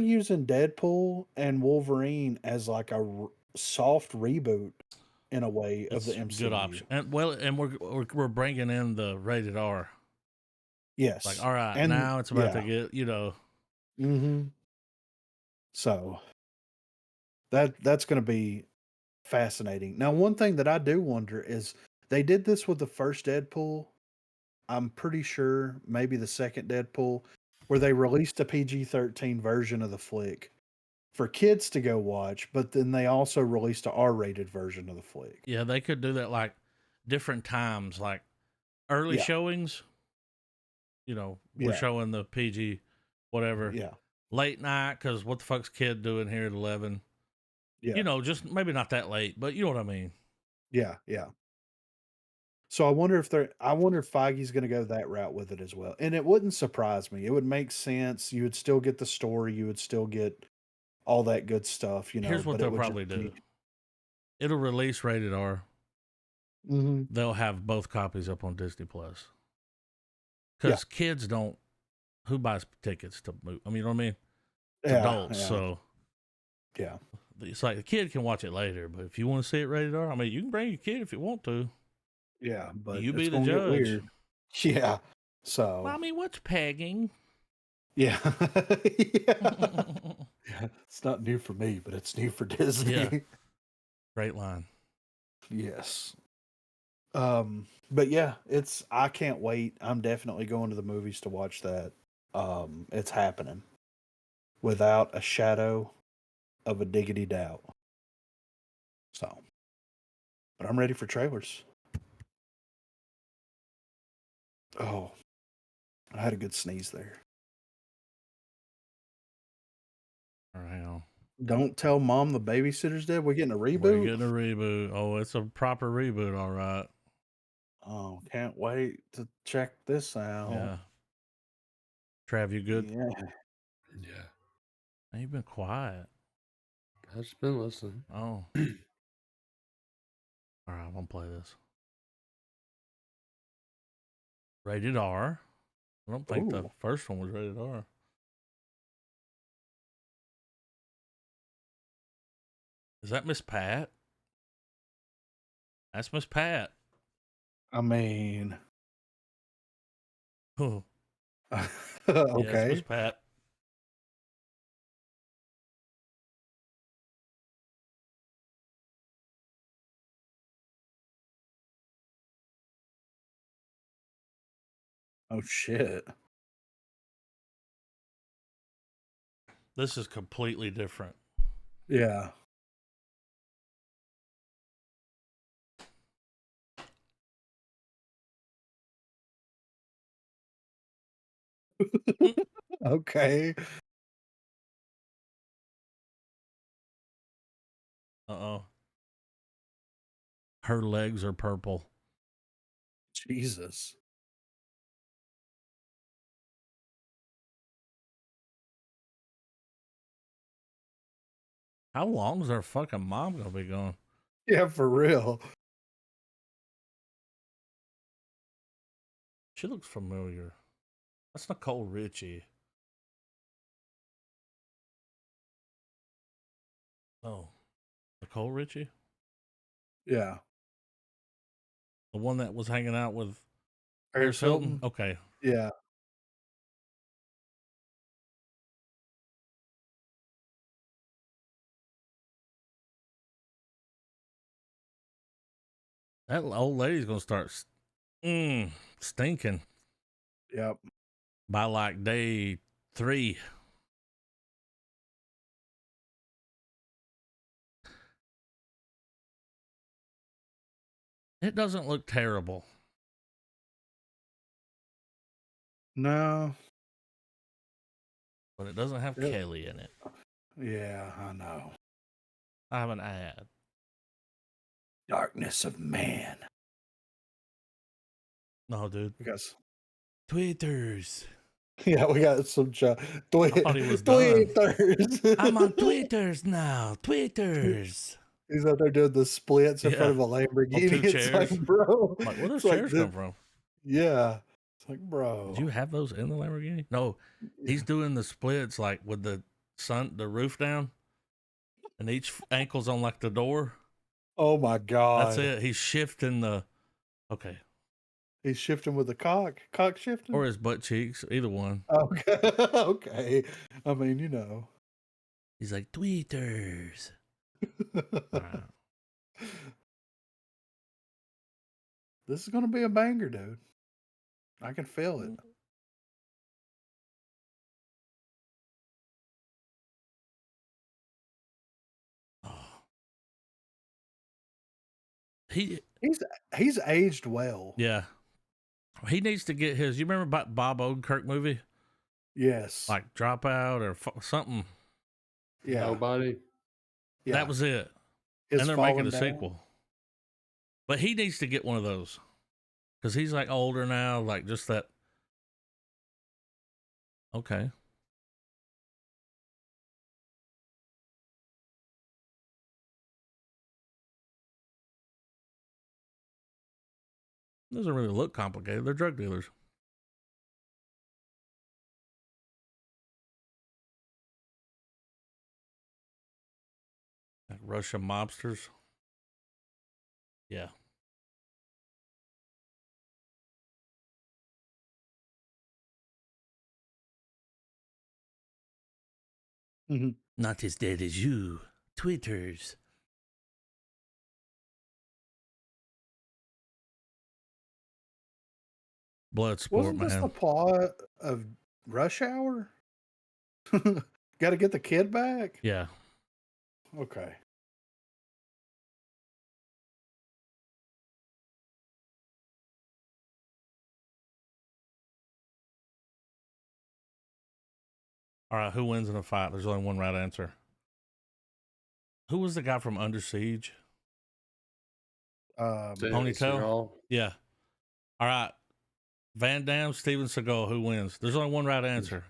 using Deadpool and Wolverine as like a soft reboot in a way of the It's a good MCU. option, and we're bringing in the rated R. Yes. Like, all right, And now it's about to get, Mm-hmm. So that's going to be fascinating. Now, one thing that I do wonder is they did this with the first Deadpool. I'm pretty sure maybe the second Deadpool, where they released a PG-13 version of the flick for kids to go watch, but then they also released a R-rated version of the flick. Yeah, they could do that like different times, like early Yeah, showings. We're yeah, showing the PG, whatever. yeah, Late night, because what the fuck's kid doing here at 11? yeah, Just maybe not that late, but you know what I mean. yeah. So I wonder if Feige's going to go that route with it as well. And it wouldn't surprise me. It would make sense. You would still get the story. You would still get all that good stuff, Here's what but it they'll would just probably do. be. It'll release rated R. Mm-hmm. They'll have both copies up on Disney Plus. Yeah. Because kids don't, who buys tickets to move? I mean, you know what I mean? It's Yeah. adults, Yeah. so Yeah. it's like the kid can watch it later. But if you want to see it rated R, I mean, you can bring your kid if you want to. Yeah. But You it's be the going to get judge. weird. Yeah. So. Mommy, what's pegging? Yeah. Yeah. It's not new for me, but it's new for Disney. Yeah. Great line. Yes. But yeah, I can't wait. I'm definitely going to the movies to watch that. It's happening without a shadow of a diggity doubt. So, but I'm ready for trailers. Oh, I had a good sneeze there. All right, hang on. Don't tell mom the babysitter's dead. We're getting a reboot. We're getting a reboot. Oh, it's a proper reboot, all right. Oh, can't wait to check this out. Yeah. Trav, you good? Yeah. Yeah. Hey, you've been quiet. I've just been listening. Oh. All right, I'm going to play this. Rated R. I don't think the first one was rated R. Is that Miss Pat? That's Miss Pat. I mean, Okay. okay. Yeah, it's Miss Pat. Oh shit. This is completely different. Yeah. Okay. Uh-oh. Her legs are purple. Jesus. How long is their fucking mom gonna be gone? Yeah, for real. She looks familiar. That's Nicole Richie. Oh, Nicole Richie? Yeah. The one that was hanging out with Paris Hilton? Okay. Yeah. That old lady's gonna start stinking Yep. by like day 3. It doesn't look terrible. No. But it doesn't have Kelly in it. Yeah, I know. I have an ad. Darkness of Man. No, dude. Because Twitters. yeah, we got some I thought he was done. Twitters. I'm on Twitters now. Twitters. He's out there doing the splits in front of a Lamborghini. Two It's like, chairs. bro. Like, where those it's chairs like come from? Yeah. It's like, bro. Did you have those in the Lamborghini? No. He's doing the splits like with the roof down, and each ankle's on like the door. Oh my God. That's it. He's shifting the. Okay. He's shifting with the cock shifting, Or his butt cheeks, either one. okay. Okay. I mean, you know. He's like Tweeters. Right. This is gonna be a banger, dude. I can feel it. Oh. He's aged well. Yeah. He needs to get his. You remember Bob Odenkirk movie? Yes. Like Dropout or something. Yeah. Nobody. Yeah. That was it. His and they're Falling making a Down. sequel. But he needs to get one of those. Because he's like older now. Like just that. Okay. Doesn't really look complicated. They're drug dealers. Like Russian mobsters. Yeah. Mm-hmm. Not as dead as you. Twitters. Bloodsport, Wasn't this man. the plot of Rush Hour? Got to get the kid back? Yeah. Okay. All right, who wins in a fight? There's only one right answer. Who was the guy from Under Siege? Ponytail? Yeah. All right. Van Damme, Steven Seagal, who wins? There's only one right answer.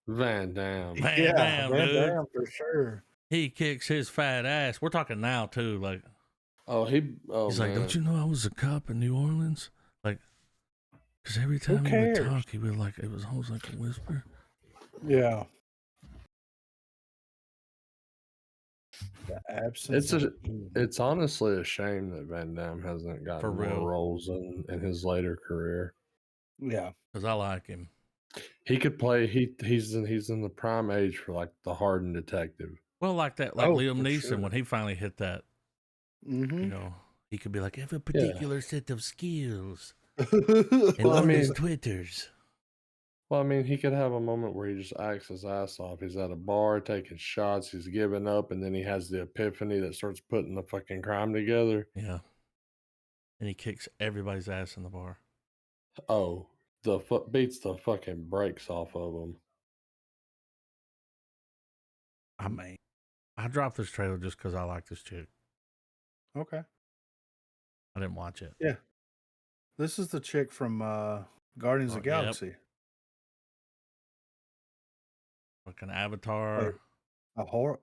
Van Damme. Van Damme, Van dude. Damme for sure. He kicks his fat ass. We're talking now, too. Like, he's like, don't you know I was a cop in New Orleans? Like, because every time he would talk, he would like, it was almost like a whisper. Yeah. The absence. It's honestly a shame that Van Damme hasn't gotten more roles in his later career. Yeah, because I like him. He could play. He's in the prime age for like the hardened detective. Well, like that, like Liam Neeson when he finally hit that. Mm-hmm. You know, he could be like, I have a particular set of skills. And well, his Twitters. Well, I mean, he could have a moment where he just acts his ass off. He's at a bar taking shots. He's giving up, and then he has the epiphany that starts putting the fucking crime together. Yeah. And he kicks everybody's ass in the bar. Oh, beats the fucking brakes off of him. I mean, I dropped this trailer just because I like this chick. Okay. I didn't watch it. Yeah. This is the chick from Guardians of the Yep. Galaxy. Like an Avatar. Ahura.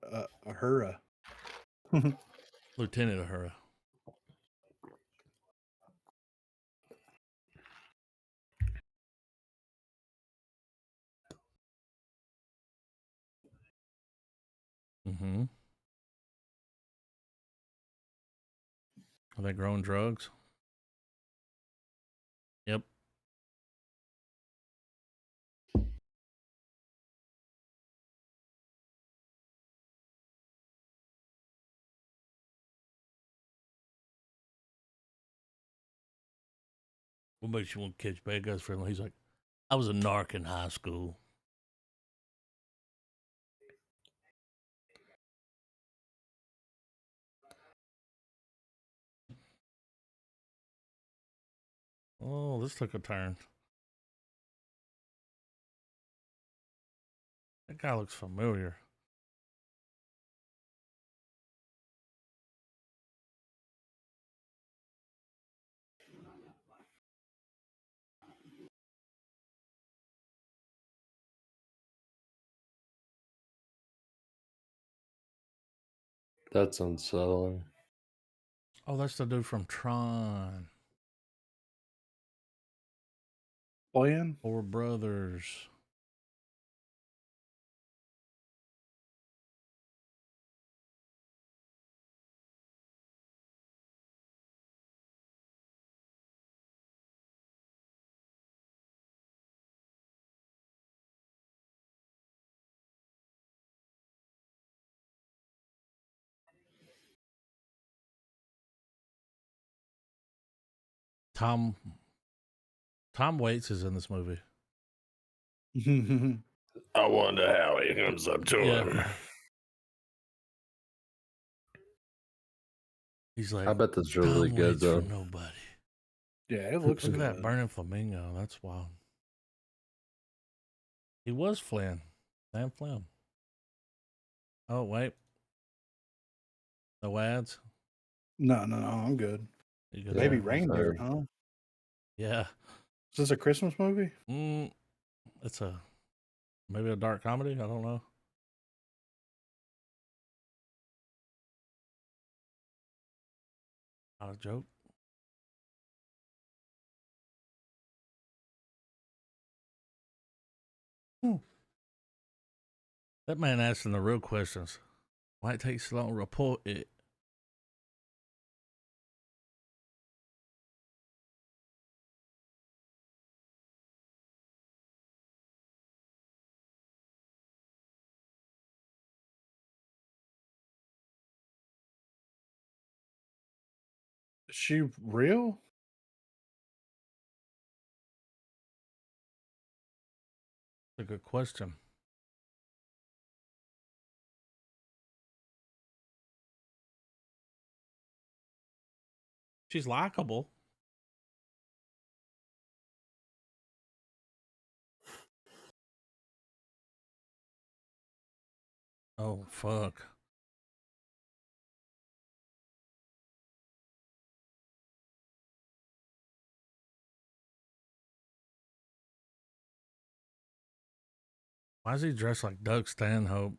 Lieutenant Uhura. Mm-hmm. Are they growing drugs? Yep. What makes you want to catch bad guys for him? He's like, I was a narc in high school. Oh, this took a turn. That guy looks familiar. That's unsettling. Oh, that's the dude from Tron. Playing? Four Brothers. Tom Waits is in this movie. I wonder how he comes up to him. He's like, I bet that's really Tom good Waits though. for nobody. Yeah, it looks Look good. at that burning flamingo. That's wild. He was Flynn. Sam Flynn. Oh, wait. No ads? No, I'm good. You Baby there? Reindeer, huh? Yeah. Is this a Christmas movie? It's maybe a dark comedy. I don't know. Not a joke. That man asking the real questions. Why it takes so long to report it? Is she real? That's a good question. She's likable. Oh, fuck. Why is he dressed like Doug Stanhope?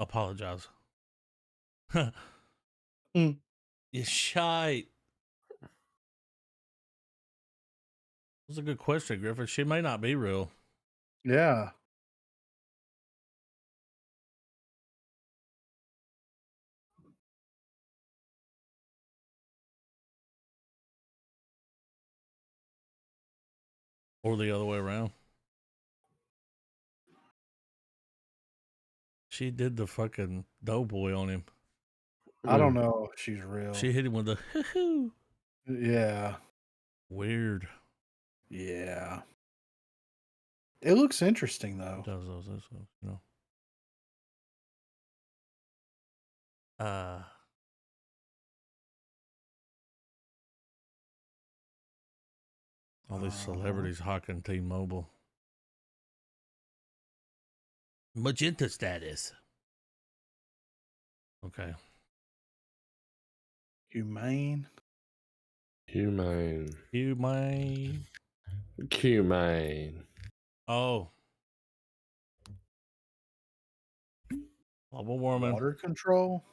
Apologize. You shite. That's a good question, Griffith. She may not be real. Yeah. Or the other way around. She did the fucking doughboy on him. I don't know if she's real. She hit him with the hoo-hoo. Yeah. Weird. Yeah. It looks interesting though. It does, you know. All these celebrities hawking T-Mobile. Magenta status. Okay. Humane. Humane. Humane. Humane. Oh. Global warming. Water control.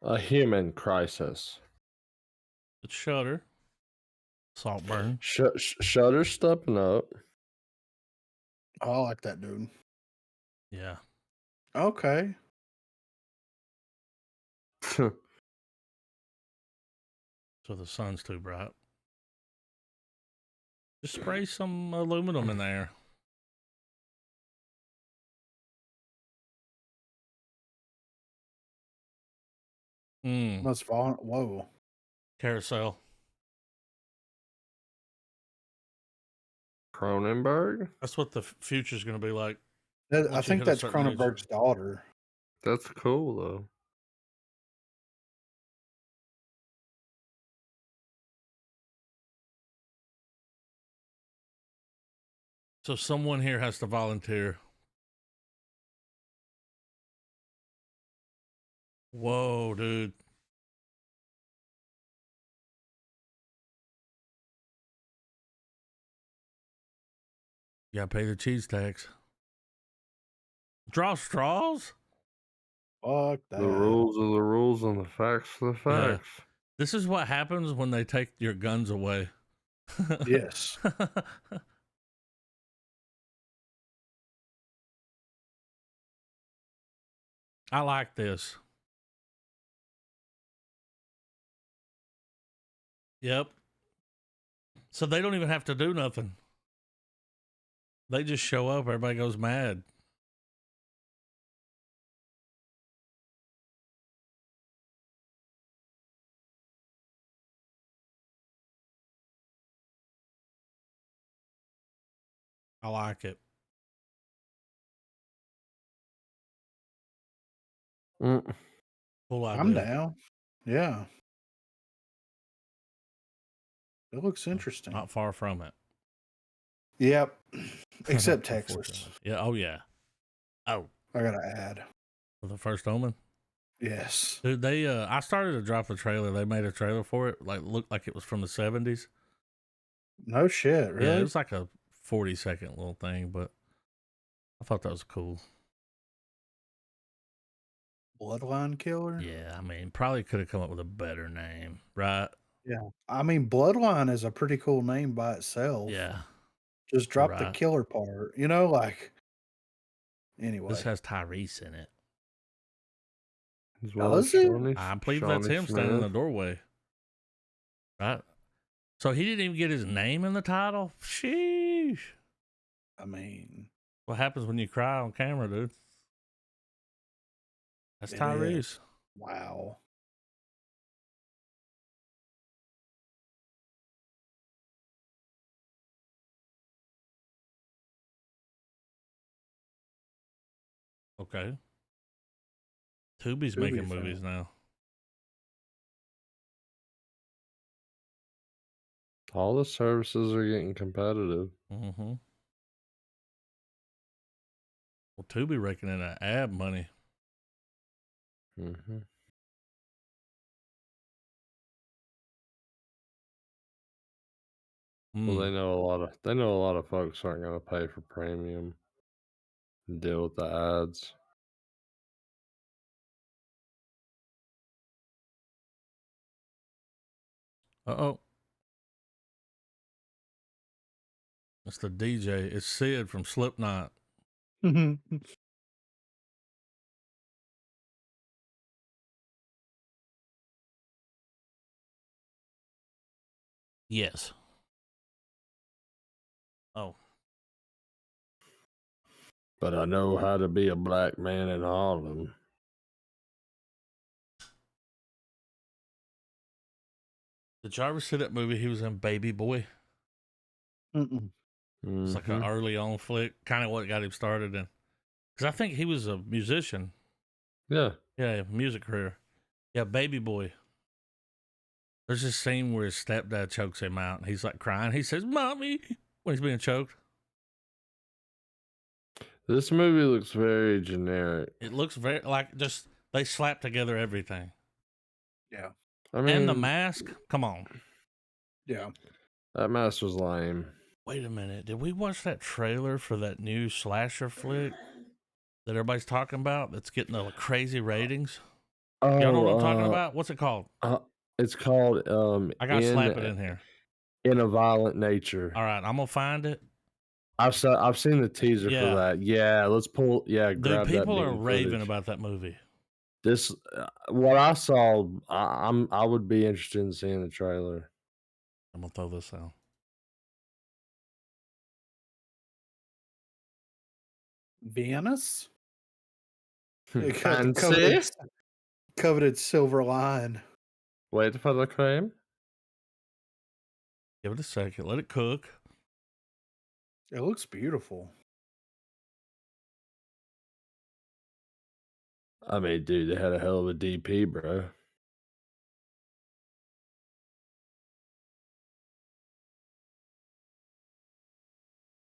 A human crisis. It's Shutter. Saltburn. Shutter stepping up. Oh, I like that dude. Yeah. Okay. So the sun's too bright. Just spray some aluminum in there. Must fall. Whoa. Carousel. Cronenberg? That's what the future's going to be like. I think that's Cronenberg's daughter. That's cool, though. So someone here has to volunteer. Whoa, dude. You gotta pay the cheese tax. Draw straws? Fuck that. The rules are the rules and the facts are the facts. Yeah. This is what happens when they take your guns away. Yes. I like this. Yep. So they don't even have to do nothing. They just show up. Everybody goes mad. I like it. Cool idea. I'm down. Yeah. It looks interesting. Not far from it. Yep. Except Texas. Yeah. Oh, yeah. Oh. I gotta add. The First Omen? Yes. Dude, they I started to drop the trailer. They made a trailer for it. Like looked like it was from the 70s. No shit, really? Yeah, it was like a 40-second little thing, but I thought that was cool. Bloodline Killer? Yeah, I mean, probably could have come up with a better name, right? Yeah. I mean, Bloodline is a pretty cool name by itself. Yeah. Just drop the killer part, like. Anyway. This has Tyrese in it. As well as Shawnee, I believe that's him standing in the doorway. Right? So he didn't even get his name in the title? Sheesh. I mean. What happens when you cry on camera, dude? That's Tyrese. Is. Wow. Okay. Tubi's making movies now. All the services are getting competitive. Mm-hmm. Well, Tubi reckoning that ad money. Mm-hmm. Well, they know a lot of folks aren't going to pay for premium and deal with the ads. Uh-oh. It's the DJ. It's Sid from Slipknot. Yes. Oh. But I know how to be a black man in Harlem. Did you ever see that movie he was in, Baby Boy? It's like an early on flick, kind of what got him started in. Because I think he was a musician. Yeah. Yeah, music career. Yeah, Baby Boy. There's this scene where his stepdad chokes him out, and he's like crying. He says, "Mommy," when he's being choked. This movie looks very generic. It looks very like just they slap together everything. Yeah. I mean, And the mask. Come on. Yeah. That mask was lame. Wait a minute. Did we watch that trailer for that new slasher flick that everybody's talking about that's getting the crazy ratings? Y'all know what I'm talking about? What's it called? It's called I gotta slap it in here. In a Violent Nature. All right, I'm gonna find it. I've seen the teaser for that. Yeah, let's pull. Yeah, dude, people are raving about that movie. This, what I saw, I would be interested in seeing the trailer. I'm gonna throw this out. Venus? Fancy? Coveted silver line. Wait for the cream. Give it a second. Let it cook. It looks beautiful. I mean, dude, they had a hell of a DP, bro.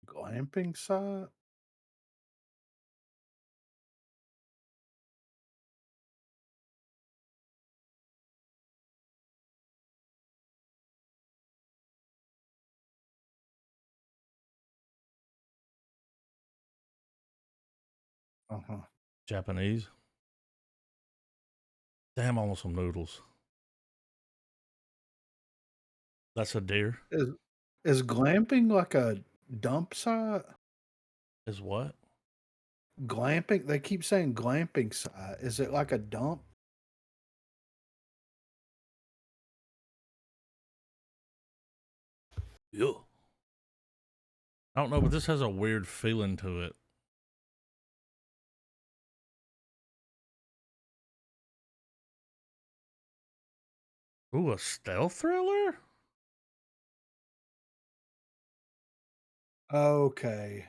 Glamping site? Japanese. Damn, almost some noodles. That's a deer. Is glamping like a dump site? Is what? Glamping? They keep saying glamping site. Is it like a dump? Yeah. I don't know, but this has a weird feeling to it. Ooh, a stealth thriller? Okay.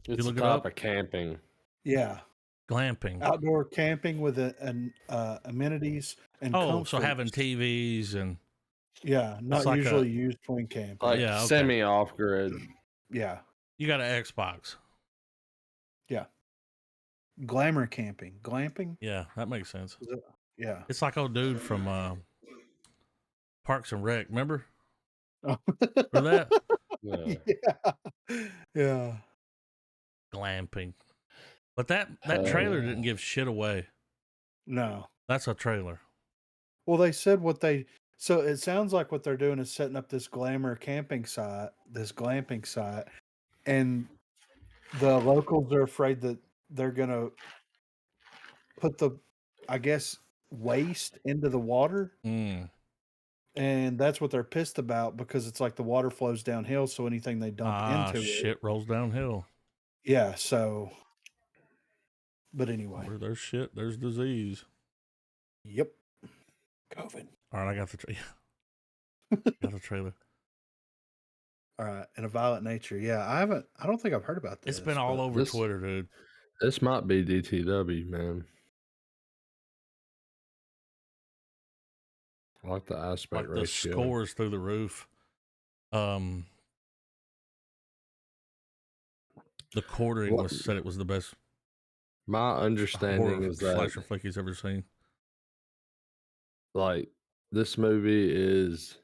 It's a type of camping. Yeah. Glamping. Outdoor camping with amenities and comfort. So having TVs and... Yeah, not like usually used when camping. Like semi off grid. Yeah. You got an Xbox. Yeah. Glamour camping. Glamping? Yeah, that makes sense. Yeah. It's like old dude from Parks and Rec, remember? For that? Yeah. Yeah. Glamping. But that trailer didn't give shit away. No. That's a trailer. Well, they said so it sounds like what they're doing is setting up this glamour camping site, this glamping site, and the locals are afraid that they're going to put the, I guess, waste into the water. And that's what they're pissed about because it's like the water flows downhill. So anything they dump into shit rolls downhill. Yeah. So, but anyway. Where there's shit, there's disease. Yep. COVID. All right, I got the trailer. All right. In a Violent Nature. Yeah. I don't think I've heard about this. It's been all over Twitter, dude. This might be DTW, man. I like the aspect ratio. The scores through the roof. The quartering said it was the best. My understanding is that slasher flick he's ever seen. Like, this movie is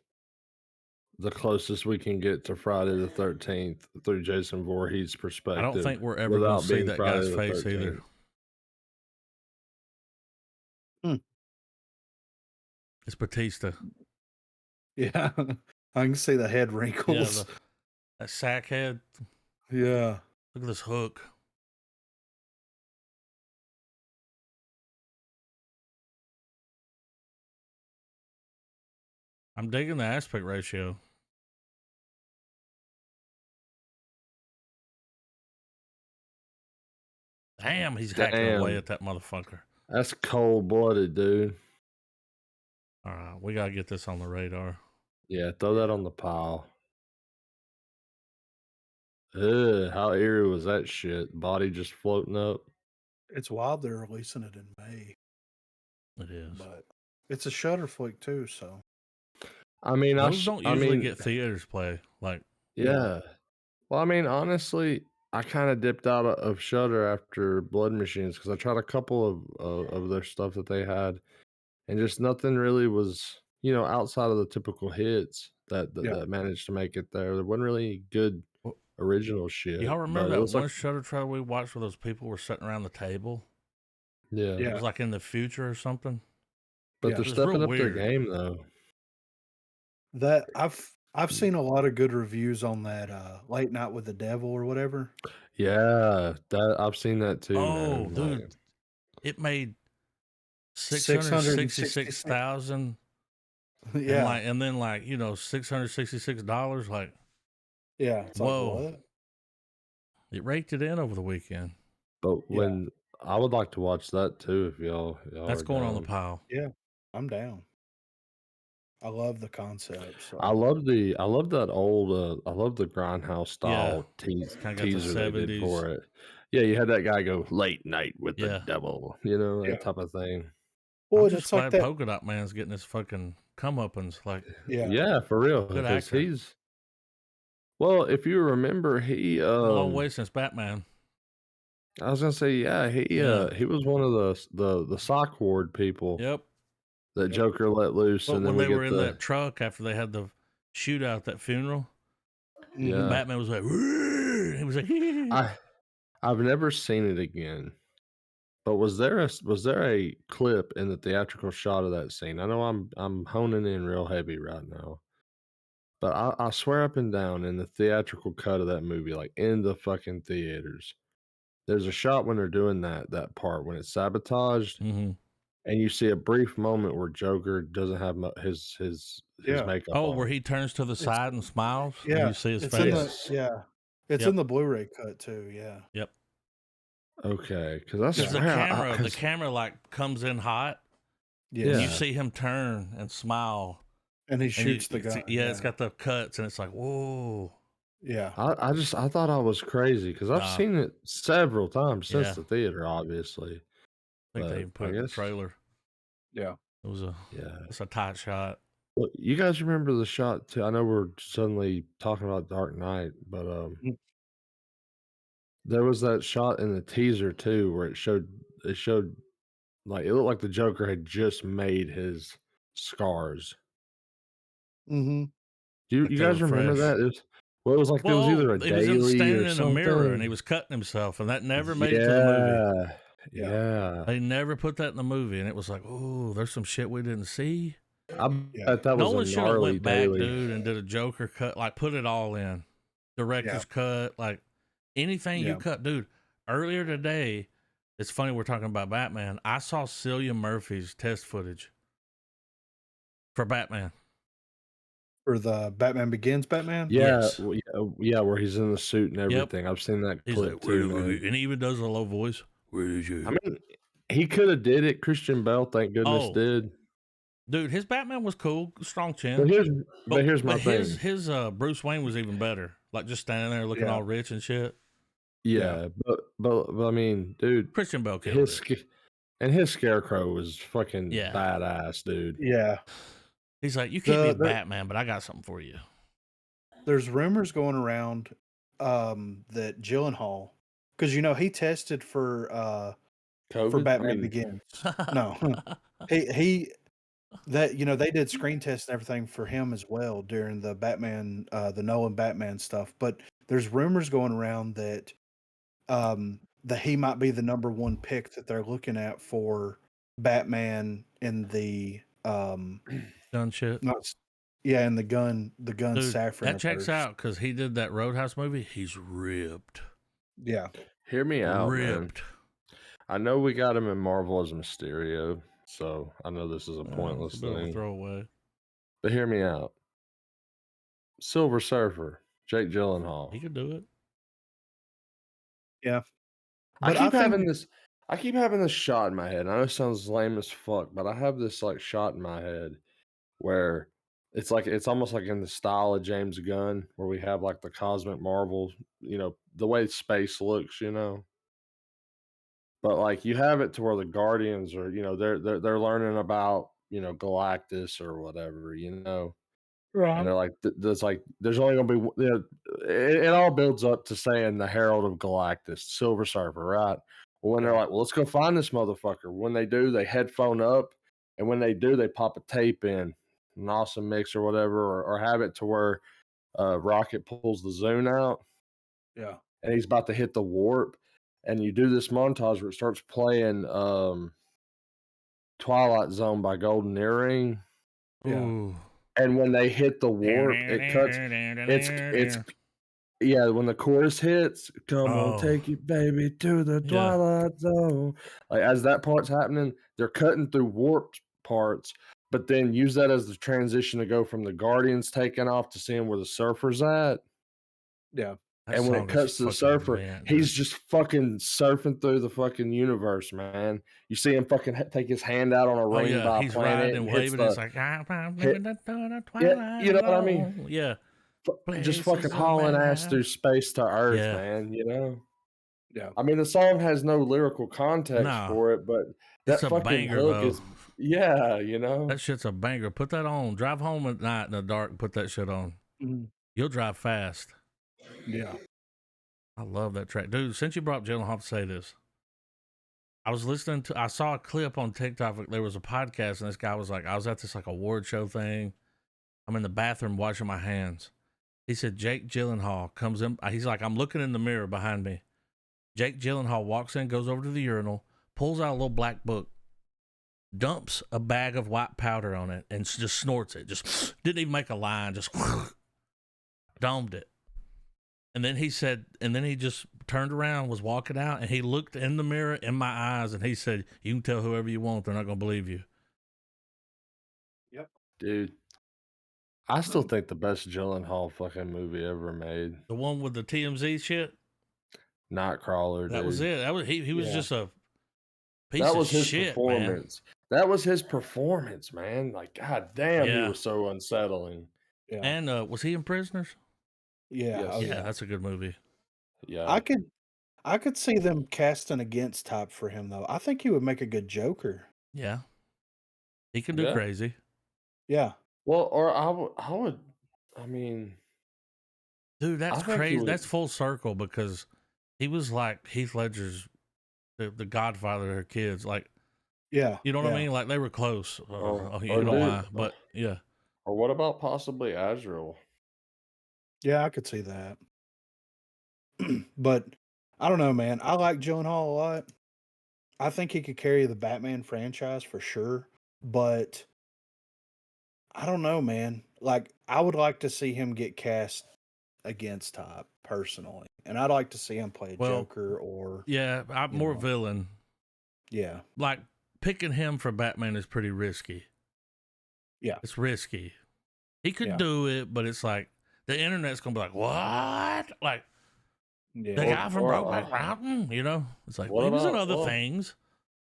the closest we can get to Friday the 13th through Jason Voorhees' perspective. I don't think we're ever going to see that guy's face either. It's Batista. Yeah. I can see the head wrinkles. Yeah, that sack head. Yeah. Look at this hook. I'm digging the aspect ratio. Damn, he's hacking away at that motherfucker. That's cold-blooded, dude. All right, we got to get this on the radar. Yeah, throw that on the pile. Ugh, how eerie was that shit? Body just floating up. It's wild they're releasing it in May. It is. But It's a Shudder flick too, so I mean, Those don't usually mean, get theaters play. Like, yeah. Well, I mean, honestly, I kind of dipped out of Shudder after Blood Machines because I tried a couple of their stuff that they had, and just nothing really was, outside of the typical hits that managed to make it there. There wasn't really good original shit. y'all remember But it that was one like, Shudder trailer we watched where those people were sitting around the table? yeah, It was like in the future or something. but Yeah. they're It was real stepping up their weird. game though. that I've seen a lot of good reviews on that Late Night with the Devil or whatever. Yeah, that I've seen that too, Oh, man. dude, Like, it made 666. 666,000 Yeah. and then $666. Like, Yeah. It's whoa. like what? It raked it in over the weekend. but Yeah. when I would like to watch that too, if y'all That's are going on the down. pile. Yeah. I'm down. I love the concept. So I love that old I love the Grindhouse Yeah. style Kinda got the teaser they did 70s. for it. Yeah, you had that guy go late night with the Yeah. devil, Yeah. that type of thing. Well, I'm and just it's like glad that. Polka Dot Man's getting his fucking comeuppance. Like, Yeah. Yeah, for real. good Because actor. well, if you remember, he A long way since Batman. I was gonna say, yeah, he was one of the sock ward people Yep. that Joker let loose, But and then when we they were get in the that truck after they had the shootout, that funeral, yeah. Batman was like, he was like, I've never seen it again. But was there a clip in the theatrical shot of that scene? I know I'm honing in real heavy right now. But I swear up and down in the theatrical cut of that movie, like in the fucking theaters, there's a shot when they're doing that part when it's sabotaged, mm-hmm. and you see a brief moment where Joker doesn't have his Yeah. makeup Oh, on. where he turns to the It's side and smiles, and yeah. you see his It's in the face. yeah. It's Yep. in the Blu-ray cut too. Yeah. Yep. Okay, because I Because swear the camera like comes in hot, Yeah. and you Yeah. see him turn and smile, And he and shoots the gun. yeah, it's got the cuts, and it's like, whoa. Yeah. I thought I was crazy because I've Nah. seen it several times since Yeah. the theater, obviously. I think they But even put I it in the guess trailer. Yeah. It was yeah. it's a tight shot. Well, you guys remember the shot too? I know we're suddenly talking about Dark Knight, but Mm. there was that shot in the teaser too where it showed like it looked like the Joker had just made his scars. Mm-hmm. Do Like you they guys were remember fresh. that? It was like there was either a he was daily standing or in a mirror and something. he was cutting himself, and that never made it to the movie. Yeah. They never put that in the movie, and it was like, oh, there's some shit we didn't see. I Yeah. bet that was Nolan a should have gnarly went back, daily. dude, and did a Joker cut, like put it all in, director's cut, like anything you Yeah. cut, dude. Earlier today, it's funny we're talking about Batman. I saw Cillian Murphy's test footage for Batman. For the Batman Begins Batman? Yeah, Yes. yeah, where he's in the suit and Yep. everything. I've seen that He's clip like, too, "Where- man. and he even does a low voice. Where is you? I mean, he could have did it. Christian Bale, thank goodness, Oh, did. dude, his Batman was cool, strong But chin. here's my thing. His Bruce Wayne was even better. Like just standing there looking Yeah. all rich and shit. Yeah, but I mean, dude, Christian Bale killed his it. his Scarecrow was fucking Yeah. badass, dude. Yeah. He's like, you can't be The- Batman, but I got something for you. There's rumors going around that Gyllenhaal, because he tested for COVID? Batman Begins. No. he that they did screen tests and everything for him as well during the Batman the Nolan Batman stuff, but there's rumors going around that that he might be the number one pick that they're looking at for Batman in the Done shit. in the gun Dude, Saffron. that checks out because he did that Roadhouse movie. He's ripped. Yeah. Hear me out, man. Ripped. I know we got him in Marvel as Mysterio, so I know this is a pointless It's a bit of a thing. throwaway. But hear me out. Silver Surfer, Jake Gyllenhaal. He could do it. Yeah. I But keep I think- having this shot in my head. I know it sounds lame as fuck, but I have this like shot in my head where it's almost like in the style of James Gunn, where we have like the cosmic Marvel, the way space looks, But like you have it to where the Guardians are, they're learning about Galactus or whatever, and Right. they're like, there's only gonna be, it all builds up to saying the Herald of Galactus, Silver Surfer, right? Well, when they're Yeah. like, well, let's go find this motherfucker. When they do, they headphone up, and when they do, they pop a tape in, an awesome mix or whatever, or have it to where Rocket pulls the Zune out, Yeah. and he's about to hit the warp, and you do this montage where it starts playing Twilight Zone by Golden Earring. Yeah. Ooh. And when they hit the warp, it cuts. It's yeah. When the chorus hits, come on, take it, baby, to the Twilight Zone. Like as that part's happening, they're cutting through warped parts, but then use that as the transition to go from the Guardians taking off to seeing where the Surfer's at. Yeah. That And when it cuts to the Surfer, he's just fucking surfing through the fucking universe, man. You see him fucking take his hand out on a ring by he's a planet riding and waving. It's like, yeah, you know what I mean? Yeah. Just fucking hauling ass through space to Earth, man. Yeah. I mean, the song has no lyrical context for it, but that fucking banger, hook though. is, that shit's a banger. Put that on. Drive home at night in the dark. Put that shit on. You'll drive fast. Yeah. I love that track. Dude, since you brought up Gyllenhaal to say this, I saw a clip on TikTok. There was a podcast, and this guy was like, I was at this like award show thing. I'm in the bathroom washing my hands. He said, Jake Gyllenhaal comes in. He's like, I'm looking in the mirror behind me. Jake Gyllenhaal walks in, goes over to the urinal, pulls out a little black book, dumps a bag of white powder on it, and just snorts it. Just didn't even make a line, just domed it. And then he said, and then he just turned around, was walking out, and he looked in the mirror in my eyes, and he said, you can tell whoever you want, they're not going to believe you. Yep. Dude, I still think the best Gyllenhaal fucking movie ever made. The one with the TMZ shit? Nightcrawler, That was it. That was he was just a piece that was of his shit, performance. Man. That was his performance, man. Like, god damn, he was so unsettling. Yeah. And was he in Prisoners? Yeah. Yes. Oh, yeah, that's a good movie. Yeah. I could see them casting against type for him though. I think he would make a good Joker. Yeah. He can do crazy. Yeah. Well, or I mean, dude, that's crazy. That's full circle because he was like Heath Ledger's the godfather of her kids. Like, yeah, you know what I mean? Like they were close. You know why? But yeah. Or what about possibly Azrael? Yeah, I could see that. But I don't know, man. I like Gyllenhaal a lot. I think he could carry the Batman franchise for sure. But I don't know, man. Like, I would like to see him get cast against type personally, and I'd like to see him play a Joker or I'm more villain. Yeah, like picking him for Batman is pretty risky. Yeah, it's risky. He could do it, but it's like the internet's gonna be like, "What?" Like the guy from Brokeback Mountain, you know? It's like, he was in other things.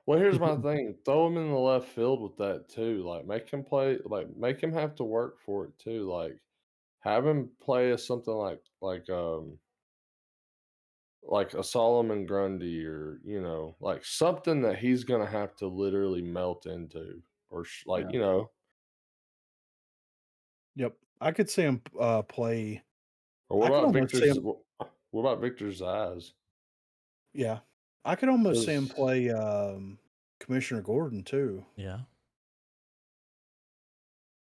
Well, here's my thing: throw him in the left field with that too. Like, make him play. Like, make him have to work for it too. Like, have him play as something like a Solomon Grundy, or like something that he's gonna have to literally melt into, or Yep, I could see him play. Or what about Victor's? What about Victor Zsasz? Yeah, I could almost see him play Commissioner Gordon too. Yeah.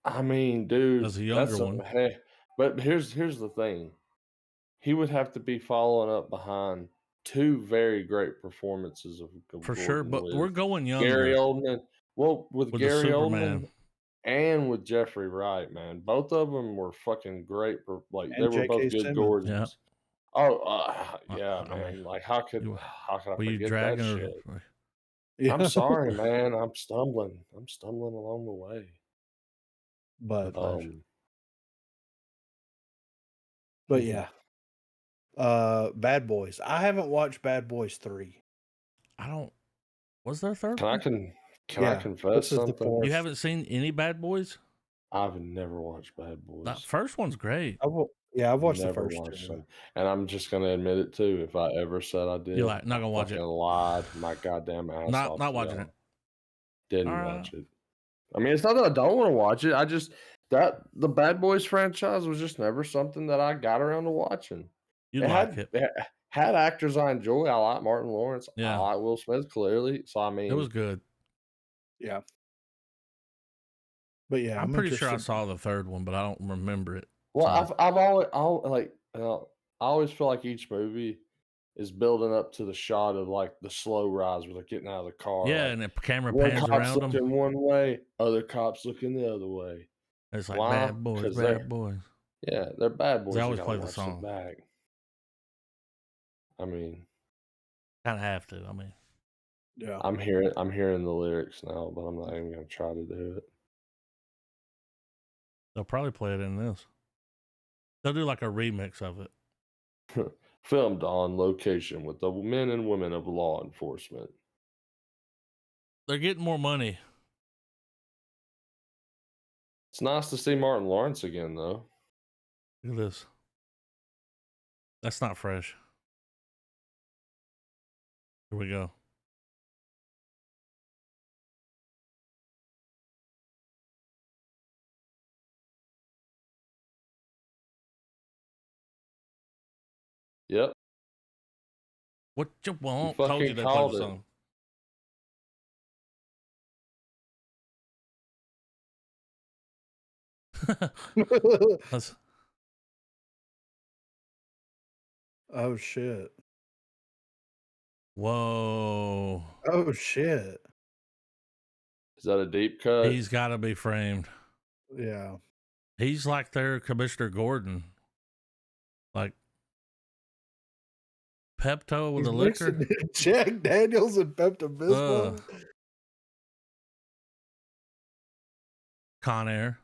I mean, dude, that's a younger one. Hey, but here's the thing: he would have to be following up behind two very great performances of for sure. But we're going younger. Gary Oldman, with Gary Oldman and with Jeffrey Wright, man, both of them were fucking great. Like, they were both good Gordons. Yeah. Oh, yeah, man. Like, how could I forget that shit? Yeah. I'm sorry, man. I'm stumbling along the way. But yeah. Bad Boys. I haven't watched Bad Boys 3. Was there a third? Can I confess something? You haven't seen any Bad Boys? I've never watched Bad Boys. That first one's great. I've watched the first two. And I'm just gonna admit it too. If I ever said I did, you're like, not gonna watch it. Lied my goddamn ass off. Not watching it. Didn't watch it. I mean, it's not that I don't want to watch it. I just the Bad Boys franchise was just never something that I got around to watching. You like it. It had actors I enjoy. I like Martin Lawrence. I Yeah. like Will Smith, clearly. So, I mean, It was good. Yeah. But yeah, I'm pretty sure I saw the third one, but I don't remember it. Well, I've always I always feel like each movie is building up to the shot of like the slow rise where they're getting out of the car. Yeah, like, and the camera one pans cop's around them. looking one way, other cops looking the other way. It's like Why? Bad Boys, 'Cause Bad Boys. Yeah, they're bad boys. They You always gotta play the watch them song. back. I mean, Kind of have to. I mean, Yeah. I'm hearing the lyrics now, but I'm not even gonna try to do it. they'll probably play it in this. They'll do like a remix of it. Filmed on location with the men and women of law enforcement. They're getting more money. It's nice to see Martin Lawrence again, though. Look at this. That's not fresh. Here we go. Yep. What you want? You Told you fucking they played called the it. song. Oh shit. Whoa. Oh shit. Is that a deep cut? He's got to be framed. Yeah. He's like their Commissioner Gordon. Like Pepto with He's the liquor. mixing Jack Daniels and Pepto-Bismol. Con Air.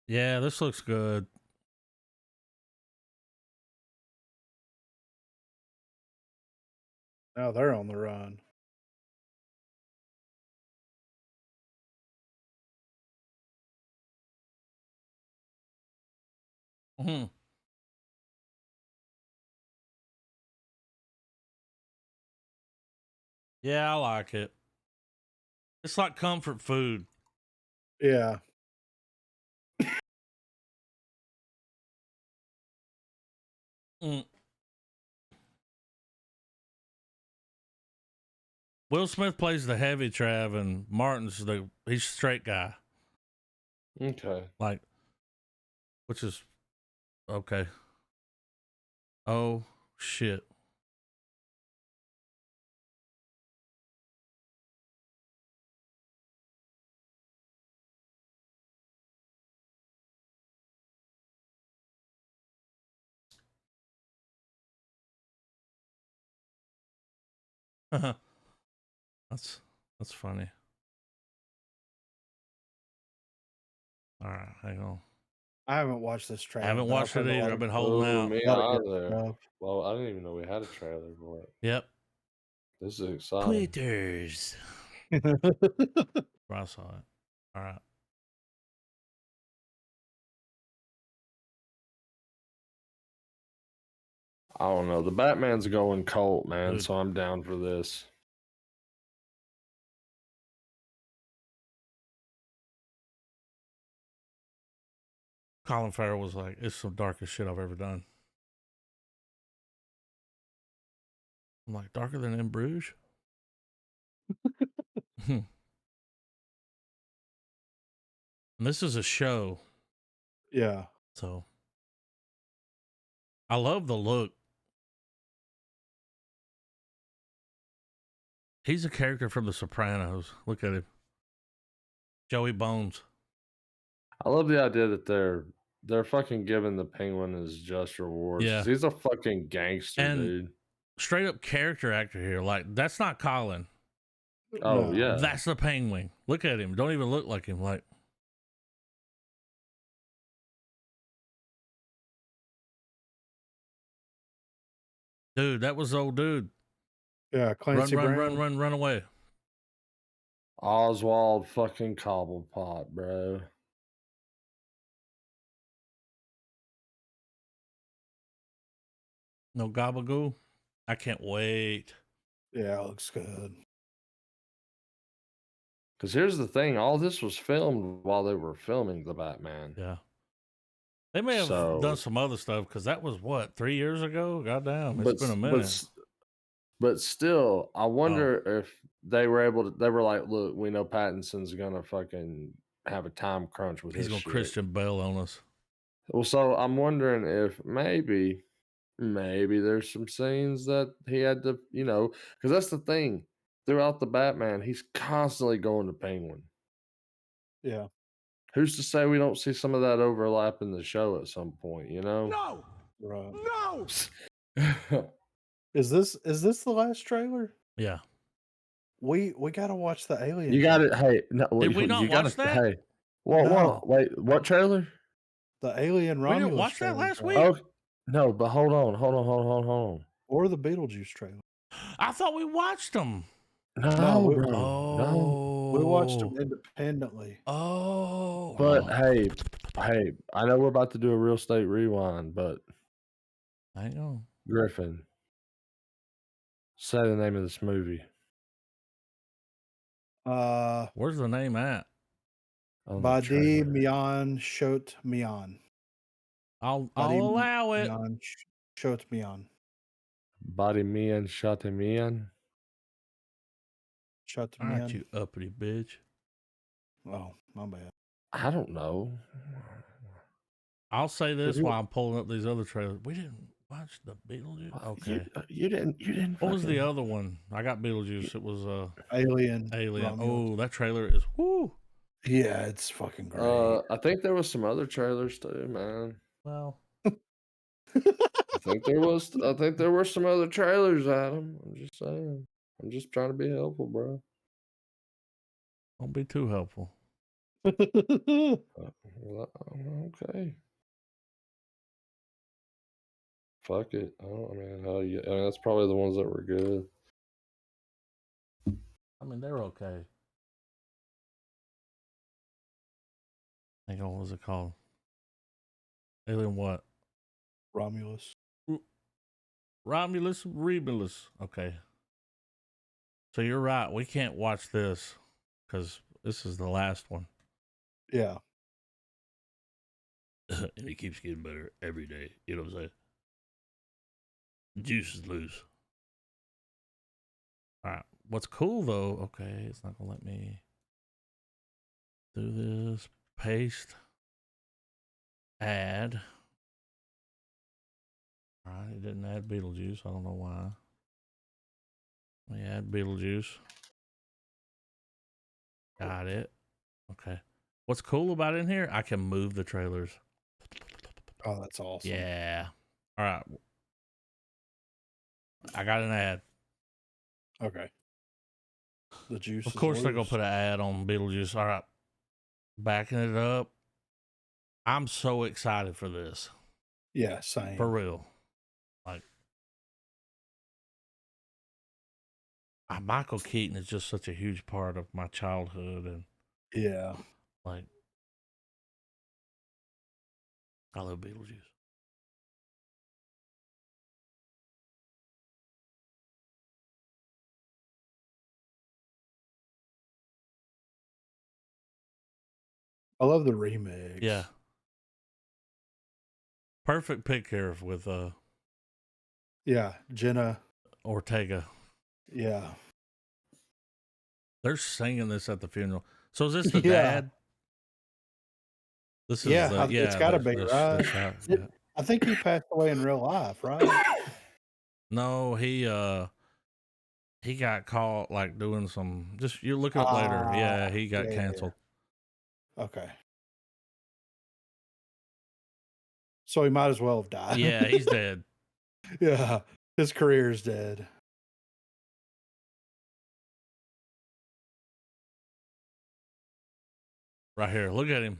Yeah, this looks good. Now they're on the run. Mm-hmm. Yeah, I like it. It's like comfort food. Yeah. Will Smith plays the heavy Trav, and Martin's he's straight guy. Okay. Like, which is okay. Oh shit. That's funny. All right, hang on. I haven't watched this trailer. I haven't watched it either. I've been holding out. Me either. Well, I didn't even know we had a trailer for it. Yep. This is exciting. Quitters. I saw it. All right. I don't know. The Batman's going cult, man, Dude. so I'm down for this. Colin Farrell was like, it's the darkest shit I've ever done. I'm like, darker than In Bruges? And this is a show. Yeah. So I love the look. He's a character from The Sopranos. Look at him. Joey Bones. I love the idea that they're fucking giving the Penguin his just rewards. Yeah. He's a fucking gangster, dude. Straight up character actor here. Like, that's not Colin. Oh, No. yeah. That's the Penguin. Look at him. Don't even look like him. Like, dude, that was old dude. Yeah, Clancy Brown. Run away. Oswald fucking Cobblepot, bro. No gabagoo. I can't wait. Yeah, it looks good. Because here's the thing, all this was filmed while they were filming the Batman. Yeah. They may have done some other stuff because that was what, 3 years ago? Goddamn, it's been a minute. But still, I wonder if they were able to. They were like, "Look, we know Pattinson's gonna fucking have a time crunch with He's his gonna shit." Christian Bale on us. Well, so I'm wondering if maybe there's some scenes that he had to, because that's the thing. Throughout the Batman, he's constantly going to Penguin. Yeah. Who's to say we don't see some of that overlap in the show at some point, No! Right. No! Is this the last trailer? Yeah. We gotta watch the Alien. You got it. Hey, no, Did we not watch that? Hey, whoa, No. wait, what trailer? The Alien Romulus. We didn't watch that trailer, last bro. week? Oh, no, but hold on. Or the Beetlejuice trailer. I thought we watched them. No, we- bro. No. Oh. We watched them independently. Oh. But hey, I know we're about to do a real estate rewind, but Hang on. Griffin, say the name of this movie. Where's the name at? Badi Mian Shot Mian. I'll allow it. Mian Shot Mian. Body Mian Shot Mian. Shot Aren't Mian. you uppity bitch? Oh, my bad. I don't know. I'll say this while I'm pulling up these other trailers. We didn't watch the Beetlejuice. Okay. You didn't. What was the other one? I got Beetlejuice. It was Alien. Alien. Romulus. Oh, that trailer is woo. Yeah, it's fucking great. I think there was some other trailers too, man. Well, I think there were some other trailers, Adam. I'm just saying. I'm just trying to be helpful, bro. don't be too helpful. Well, okay. Fuck it. I mean, that's probably the ones that were good. I mean, they're okay. Hang on, what was it called? Alien what? Romulus. Remulus. Okay. So you're right. We can't watch this because this is the last one. Yeah. And it keeps getting better every day. You know what I'm saying? Juice is loose. All right. What's cool though? Okay, it's not gonna let me do this. Paste. Add. All right, it didn't add Beetlejuice. I don't know why. We add Beetlejuice. Got it. Okay. What's cool about it in here? I can move the trailers. Oh, that's awesome. Yeah. All right. I got an ad. Okay. The juice. Of course, they're going to put an ad on Beetlejuice. All right. Backing it up. I'm so excited for this. Yeah, same. For real. Like, Michael Keaton is just such a huge part of my childhood. And, yeah. like, I love Beetlejuice. I love the remix. Yeah. Perfect pick here with Yeah, Jenna Ortega. Yeah. They're singing this at the funeral. So is this the dad? This is it's got to be, right? I think he passed away in real life, right? No, he got caught like doing some. Just you look it up later. Yeah, he got canceled. Yeah. Okay. So he might as well have died. Yeah, he's dead. Yeah, his career is dead. Right here, look at him.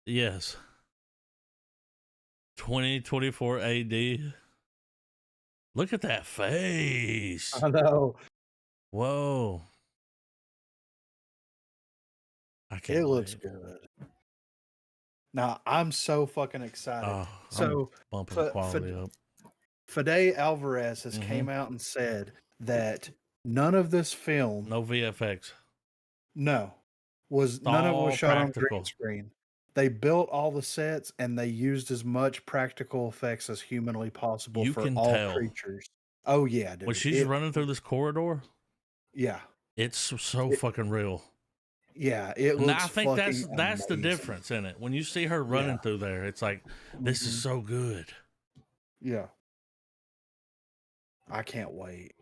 Yes. 2024 AD. Look at that face. I know. Whoa. I can't It looks wait. good. Now I'm so fucking excited. I'm So bumping the quality up. Fede Alvarez has came out and said that none of this film, no VFX, none of it was shot on green screen. They built all the sets and they used as much practical effects as humanly possible for all creatures. Oh yeah, dude. When she's running through this corridor, yeah, it's so fucking real. Yeah, it looks. I think that's the difference in it. When you see her running through there, it's like this is so good. Yeah, I can't wait.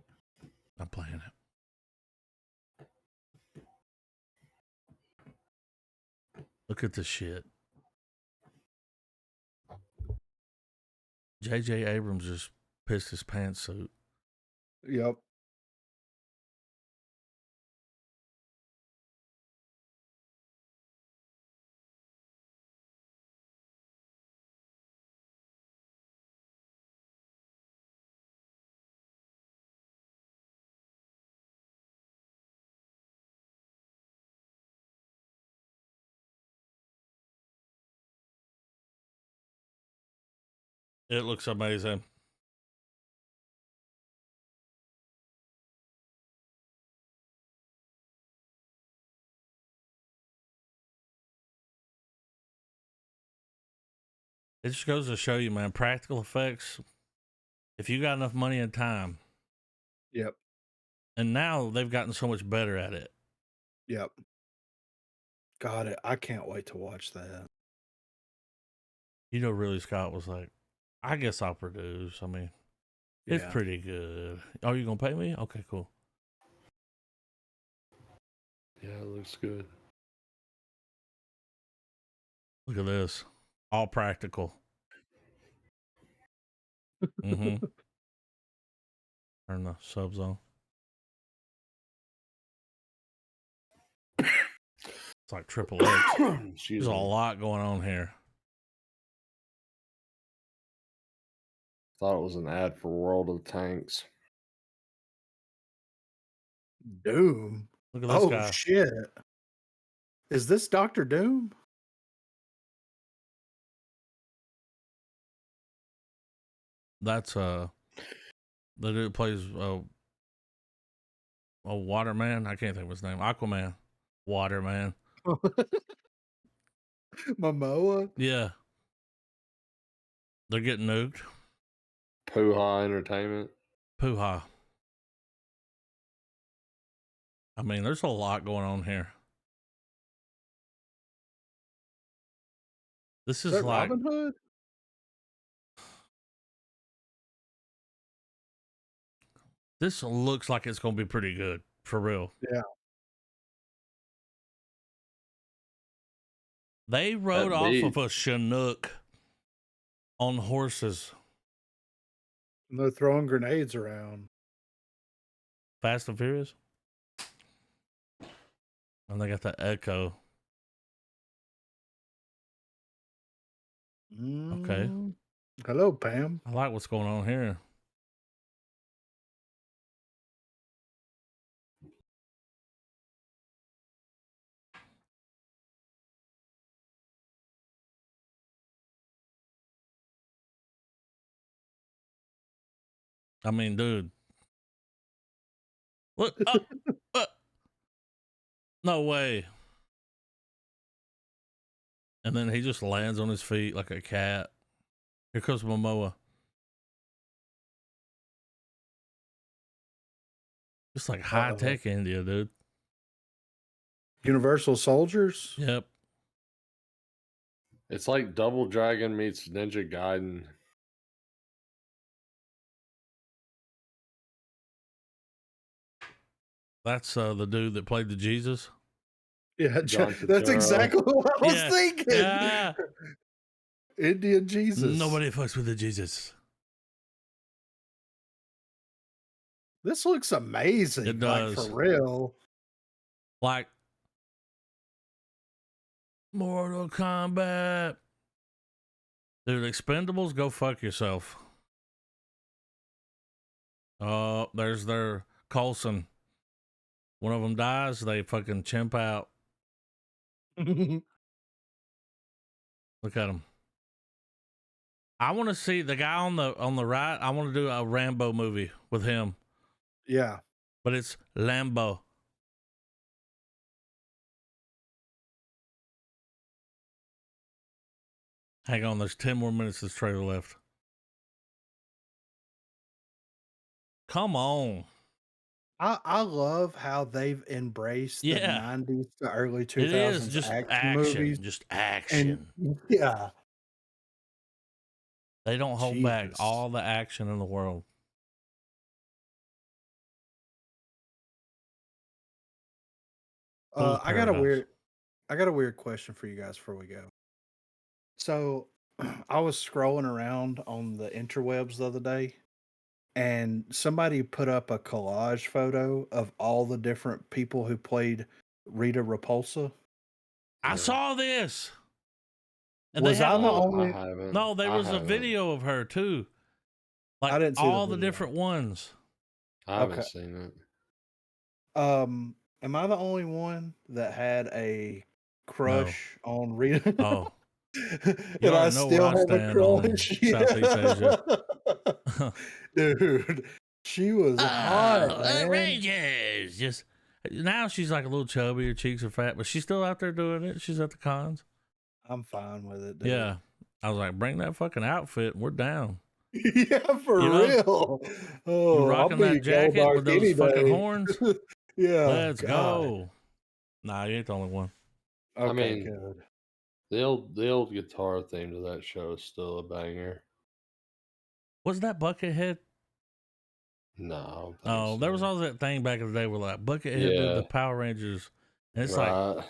I'm playing it. Look at this shit. J.J. Abrams just pissed his pantsuit. Yep. It looks amazing. It just goes to show you, man, practical effects. If you got enough money and time. Yep. And now they've gotten so much better at it. Yep. Got it. I can't wait to watch that. You know, Ridley Scott was like, I guess I'll produce. I mean, it's pretty good. Oh, you gonna pay me? Okay, cool. Yeah, it looks good. Look at this. All practical. Mm-hmm. Turn the subs on. It's like Triple X. There's a lot going on here. Thought it was an ad for World of Tanks. Doom. Look at this guy. Oh shit. Is this Dr. Doom? That's the dude who plays a Waterman. I can't think of his name. Aquaman. Waterman. Momoa? Yeah. They're getting nuked. Puha Entertainment. Puha. I mean, there's a lot going on here. This is like Robin Hood? This looks like it's going to be pretty good, for real. Yeah. They rode off of a Chinook on horses. And they're throwing grenades around. Fast and Furious. And they got the Echo. Okay. Hello, Pam. I like what's going on here. I mean, dude. Look. No way. And then he just lands on his feet like a cat. Here comes Momoa. It's like high-tech India, dude. Universal Soldiers? Yep. It's like Double Dragon meets Ninja Gaiden. That's the dude that played the Jesus. Yeah, that's exactly what I was thinking. Yeah. Indian Jesus. Nobody fucks with the Jesus. This looks amazing. It does. Like, for real. Like Mortal Kombat. Dude, Expendables, go fuck yourself. Oh, there's their Coulson. One of them dies, they fucking chimp out. Look at him. I want to see the guy on the right. I want to do a Rambo movie with him. Yeah. But it's Lambo. Hang on, there's 10 more minutes of this trailer left. Come on. I love how they've embraced the 90s to early 2000s it is just action movies. Just action. And, yeah. They don't hold back all the action in the world. I got a weird question for you guys before we go. So I was scrolling around on the interwebs the other day, and somebody put up a collage photo of all the different people who played Rita Repulsa. I saw this. And was I the only? No, there was a video of her too. Like I didn't see all the different ones. I haven't seen it. Am I the only one that had a crush on Rita? Oh. And I still have a crush. Southeast Asia. Dude, she was hot. Outrageous. Just now she's like a little chubby, her cheeks are fat, but she's still out there doing it. She's at the cons. I'm fine with it, dude. Yeah. I was like, bring that fucking outfit and we're down. Yeah, for real. Oh, you're rocking that jacket with those fucking horns. Yeah. Let's go. Nah, you ain't the only one. Okay, I mean, good. The old guitar theme to that show is still a banger. Was that Buckethead? No. Oh, there was always that thing back in the day where like Buckethead did the Power Rangers. And it's like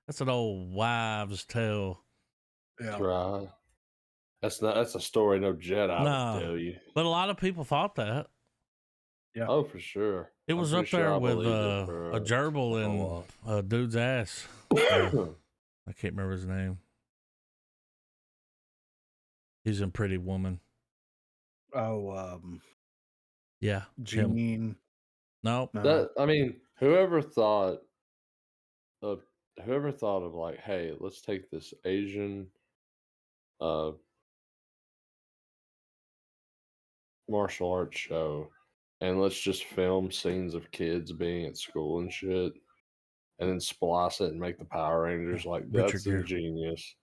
that's an old wives' tale. Yeah. Right. That's a story no Jedi would tell you. But a lot of people thought that. Yeah. Oh, for sure. It was up there with a gerbil and a dude's ass. I can't remember his name. He's in Pretty Woman. Oh, yeah, Gene. Nope. I mean, whoever thought of like, hey, let's take this Asian martial arts show and let's just film scenes of kids being at school and shit, and then splice it and make the Power Rangers. Like, that's a genius,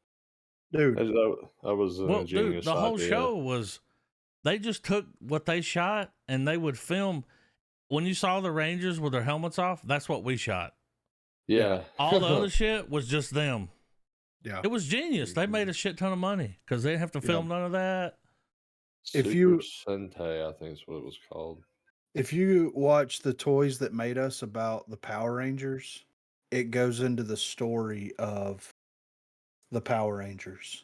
dude. That was an ingenious the whole idea. show was they just took what they shot and they would film. When you saw the Rangers with their helmets off, that's what we shot. Yeah. All the other shit was just them. Yeah. It was genius. They made a shit ton of money because they didn't have to film none of that. Super Sentai, I think is what it was called. If you watch the Toys That Made Us about the Power Rangers, it goes into the story of the Power Rangers.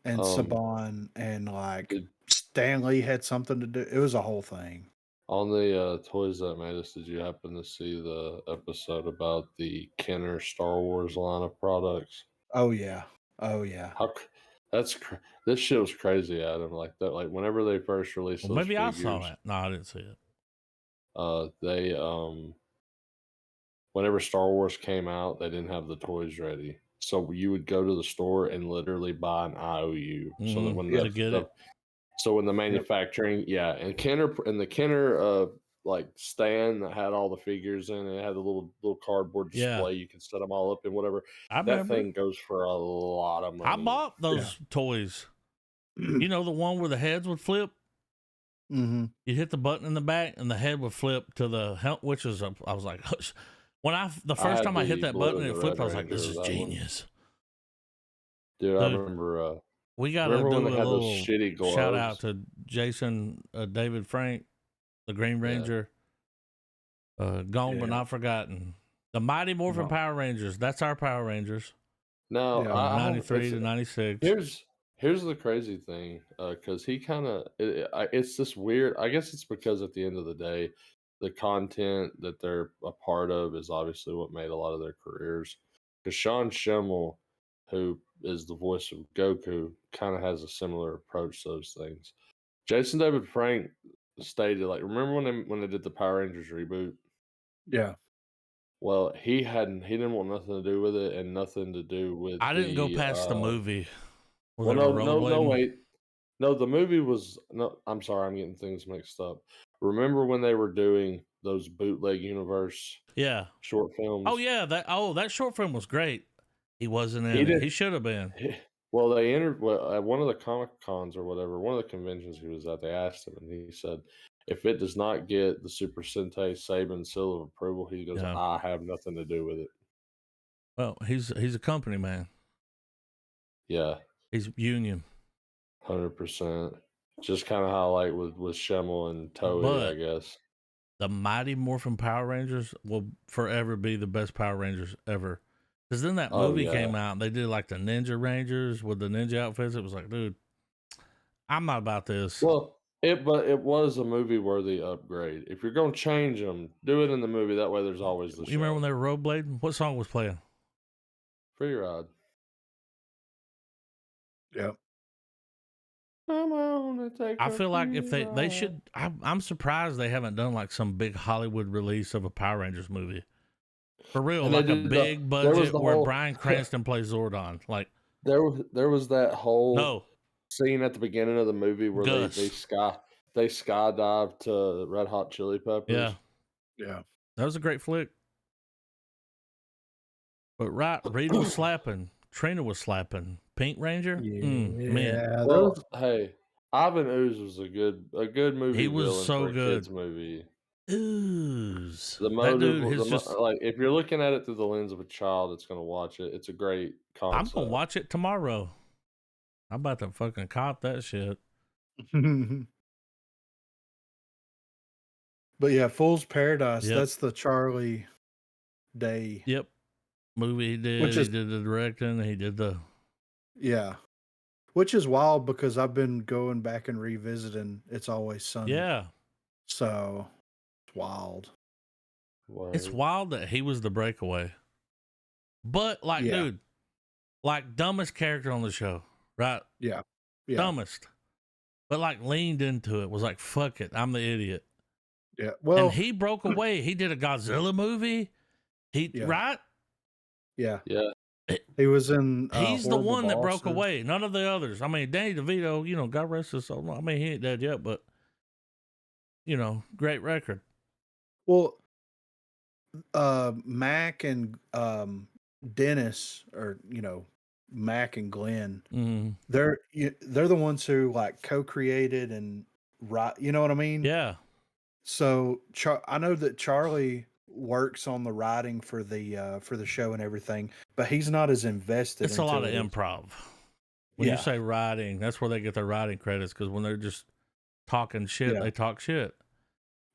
And Saban and like Stanley had something to do. It was a whole thing. On the Toys That Made Us, did you happen to see the episode about the Kenner Star Wars line of products? Oh yeah. Oh yeah. This shit was crazy, Adam. Like that, like whenever they first released those maybe figures, I saw it. No, I didn't see it. They whenever Star Wars came out, they didn't have the toys ready. So you would go to the store and literally buy an IOU. So that when so when the manufacturing, and the Kenner like stand that had all the figures in it, had a little cardboard display, you can set them all up and whatever. That thing goes for a lot of money. I bought those toys. You know, the one where the heads would flip. Mm-hmm. You hit the button in the back and the head would flip to the help, which was I was like, the first time I hit that button and it flipped, I was like, this is genius. Dude, I remember. We got to do a little shout out to Jason David Frank, the Green Ranger. Gone but not forgotten. The Mighty Morphin Power Rangers. That's our Power Rangers. No, 93 to 96. Here's the crazy thing, because he kind of it's this weird. I guess it's because at the end of the day, the content that they're a part of is obviously what made a lot of their careers. Because Sean Schemmel, who is the voice of Goku, kind of has a similar approach to those things. Jason David Frank stated, like, remember when they did the Power Rangers reboot? Yeah. Well, he didn't want nothing to do with it and nothing to do with I didn't go the, past the movie when well, they were no, rollerblading. wait. No, the movie was no, I'm sorry, I'm getting things mixed up. Remember when they were doing those bootleg universe Yeah. short films? Oh yeah, that short film was great. He wasn't He in it. did. He should have been. Well, they entered at one of the Comic Cons or whatever, one of the conventions he was at. They asked him, and he said, "If it does not get the Super Sentai Saban seal of approval, he goes, Yeah. I have nothing to do with it." Well, he's a company man. Yeah, He's union. 100%. Just kind of how like with Schemmel and Toei, I But guess. the Mighty Morphin Power Rangers will forever be the best Power Rangers ever. Because then that Oh movie yeah. came out and they did like the Ninja Rangers with the ninja outfits. It was like, dude, I'm not about this. Well, but it was a movie worthy upgrade. If you're gonna change them, do it in the movie. That way, there's always the You remember when show. they were rollerblading? What song was playing? Free Ride. Yep. I'm gonna take I a feel like free if they ride. should, I'm surprised they haven't done like some big Hollywood release of a Power Rangers movie. For real, And they like a did big there was budget the where whole Bryan Cranston plays Zordon. Like, there was that whole no, scene at the beginning of the movie where they Gus. skydive to Red Hot Chili Peppers. Yeah, Yeah. that was a great flick. But right, Rita was slapping, Trina was slapping, Pink Ranger. Man, Well, hey, Ivan Ooze was a good movie. he was villain so for a good. kids movie. Ooze. The That motive, dude is just. like if you're looking at it through the lens of a child that's gonna watch it, it's a great concept. I'm gonna watch it tomorrow. I'm about to fucking cop that shit. But yeah, Fool's Paradise. Yep. That's the Charlie Day. Yep. Movie he did. He did the directing. He did the. Yeah. Which is wild because I've been going back and revisiting It's Always Sunny. Yeah. So it's wild. It's wild that he was the breakaway. But like, dude, like dumbest character on the show, right? Yeah. Dumbest. But like leaned into it, was like, fuck it, I'm the idiot. Yeah. Well, and he broke away. He did a Godzilla movie. Right? Yeah. Yeah. He was in he's the Horrible one that broke Bosses. away. None of the others. I mean, Danny DeVito, you know, God rest his soul. I mean, he ain't dead yet, but you know, great record. Well, Mac and Dennis, or you know, Mac and Glenn, they're the ones who like co-created and you know what I mean? Yeah. So I know that Charlie works on the writing for the show and everything, but he's not as invested. It's a lot of improv. When you say writing, that's where they get their writing credits, because when they're just talking shit, they talk shit.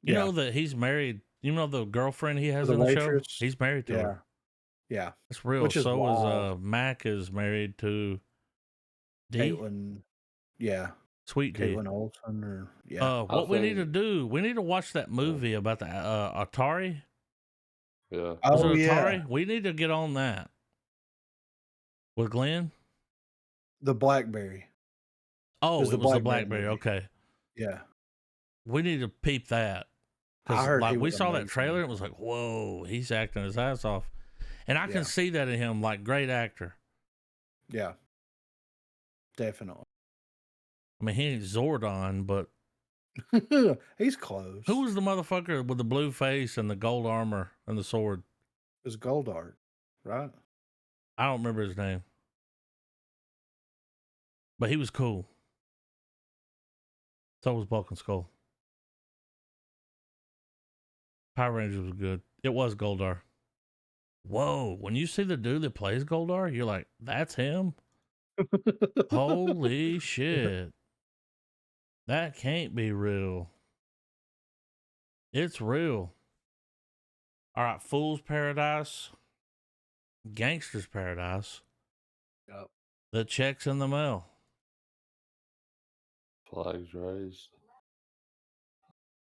You know that he's married. You know the girlfriend he has in the show? He's married to her. Yeah. That's real. Which is so wild. is Mac is married to Caitlin. Yeah. Sweet D. Caitlin Olsen, or what we need to do, we need to watch that movie about the Atari. Yeah. Was it Atari? We need to get on that. With Glenn? The Blackberry. Oh, it was a Blackberry. Okay. Yeah. We need to peep that. I heard like we saw that trailer and it was like, whoa, he's acting his ass off. And I can see that in him, like great actor. Yeah. Definitely. I mean, he ain't Zordon, but he's close. Who was the motherfucker with the blue face and the gold armor and the sword? It was Goldart, right? I don't remember his name. But he was cool. So was Bulk and Skull. Power Rangers was good. It was Goldar. Whoa, when you see the dude that plays Goldar, you're like, that's him? Holy shit. That can't be real. It's real. All right, Fool's Paradise. Gangster's Paradise. Yep. The check's in the mail. Flags raised.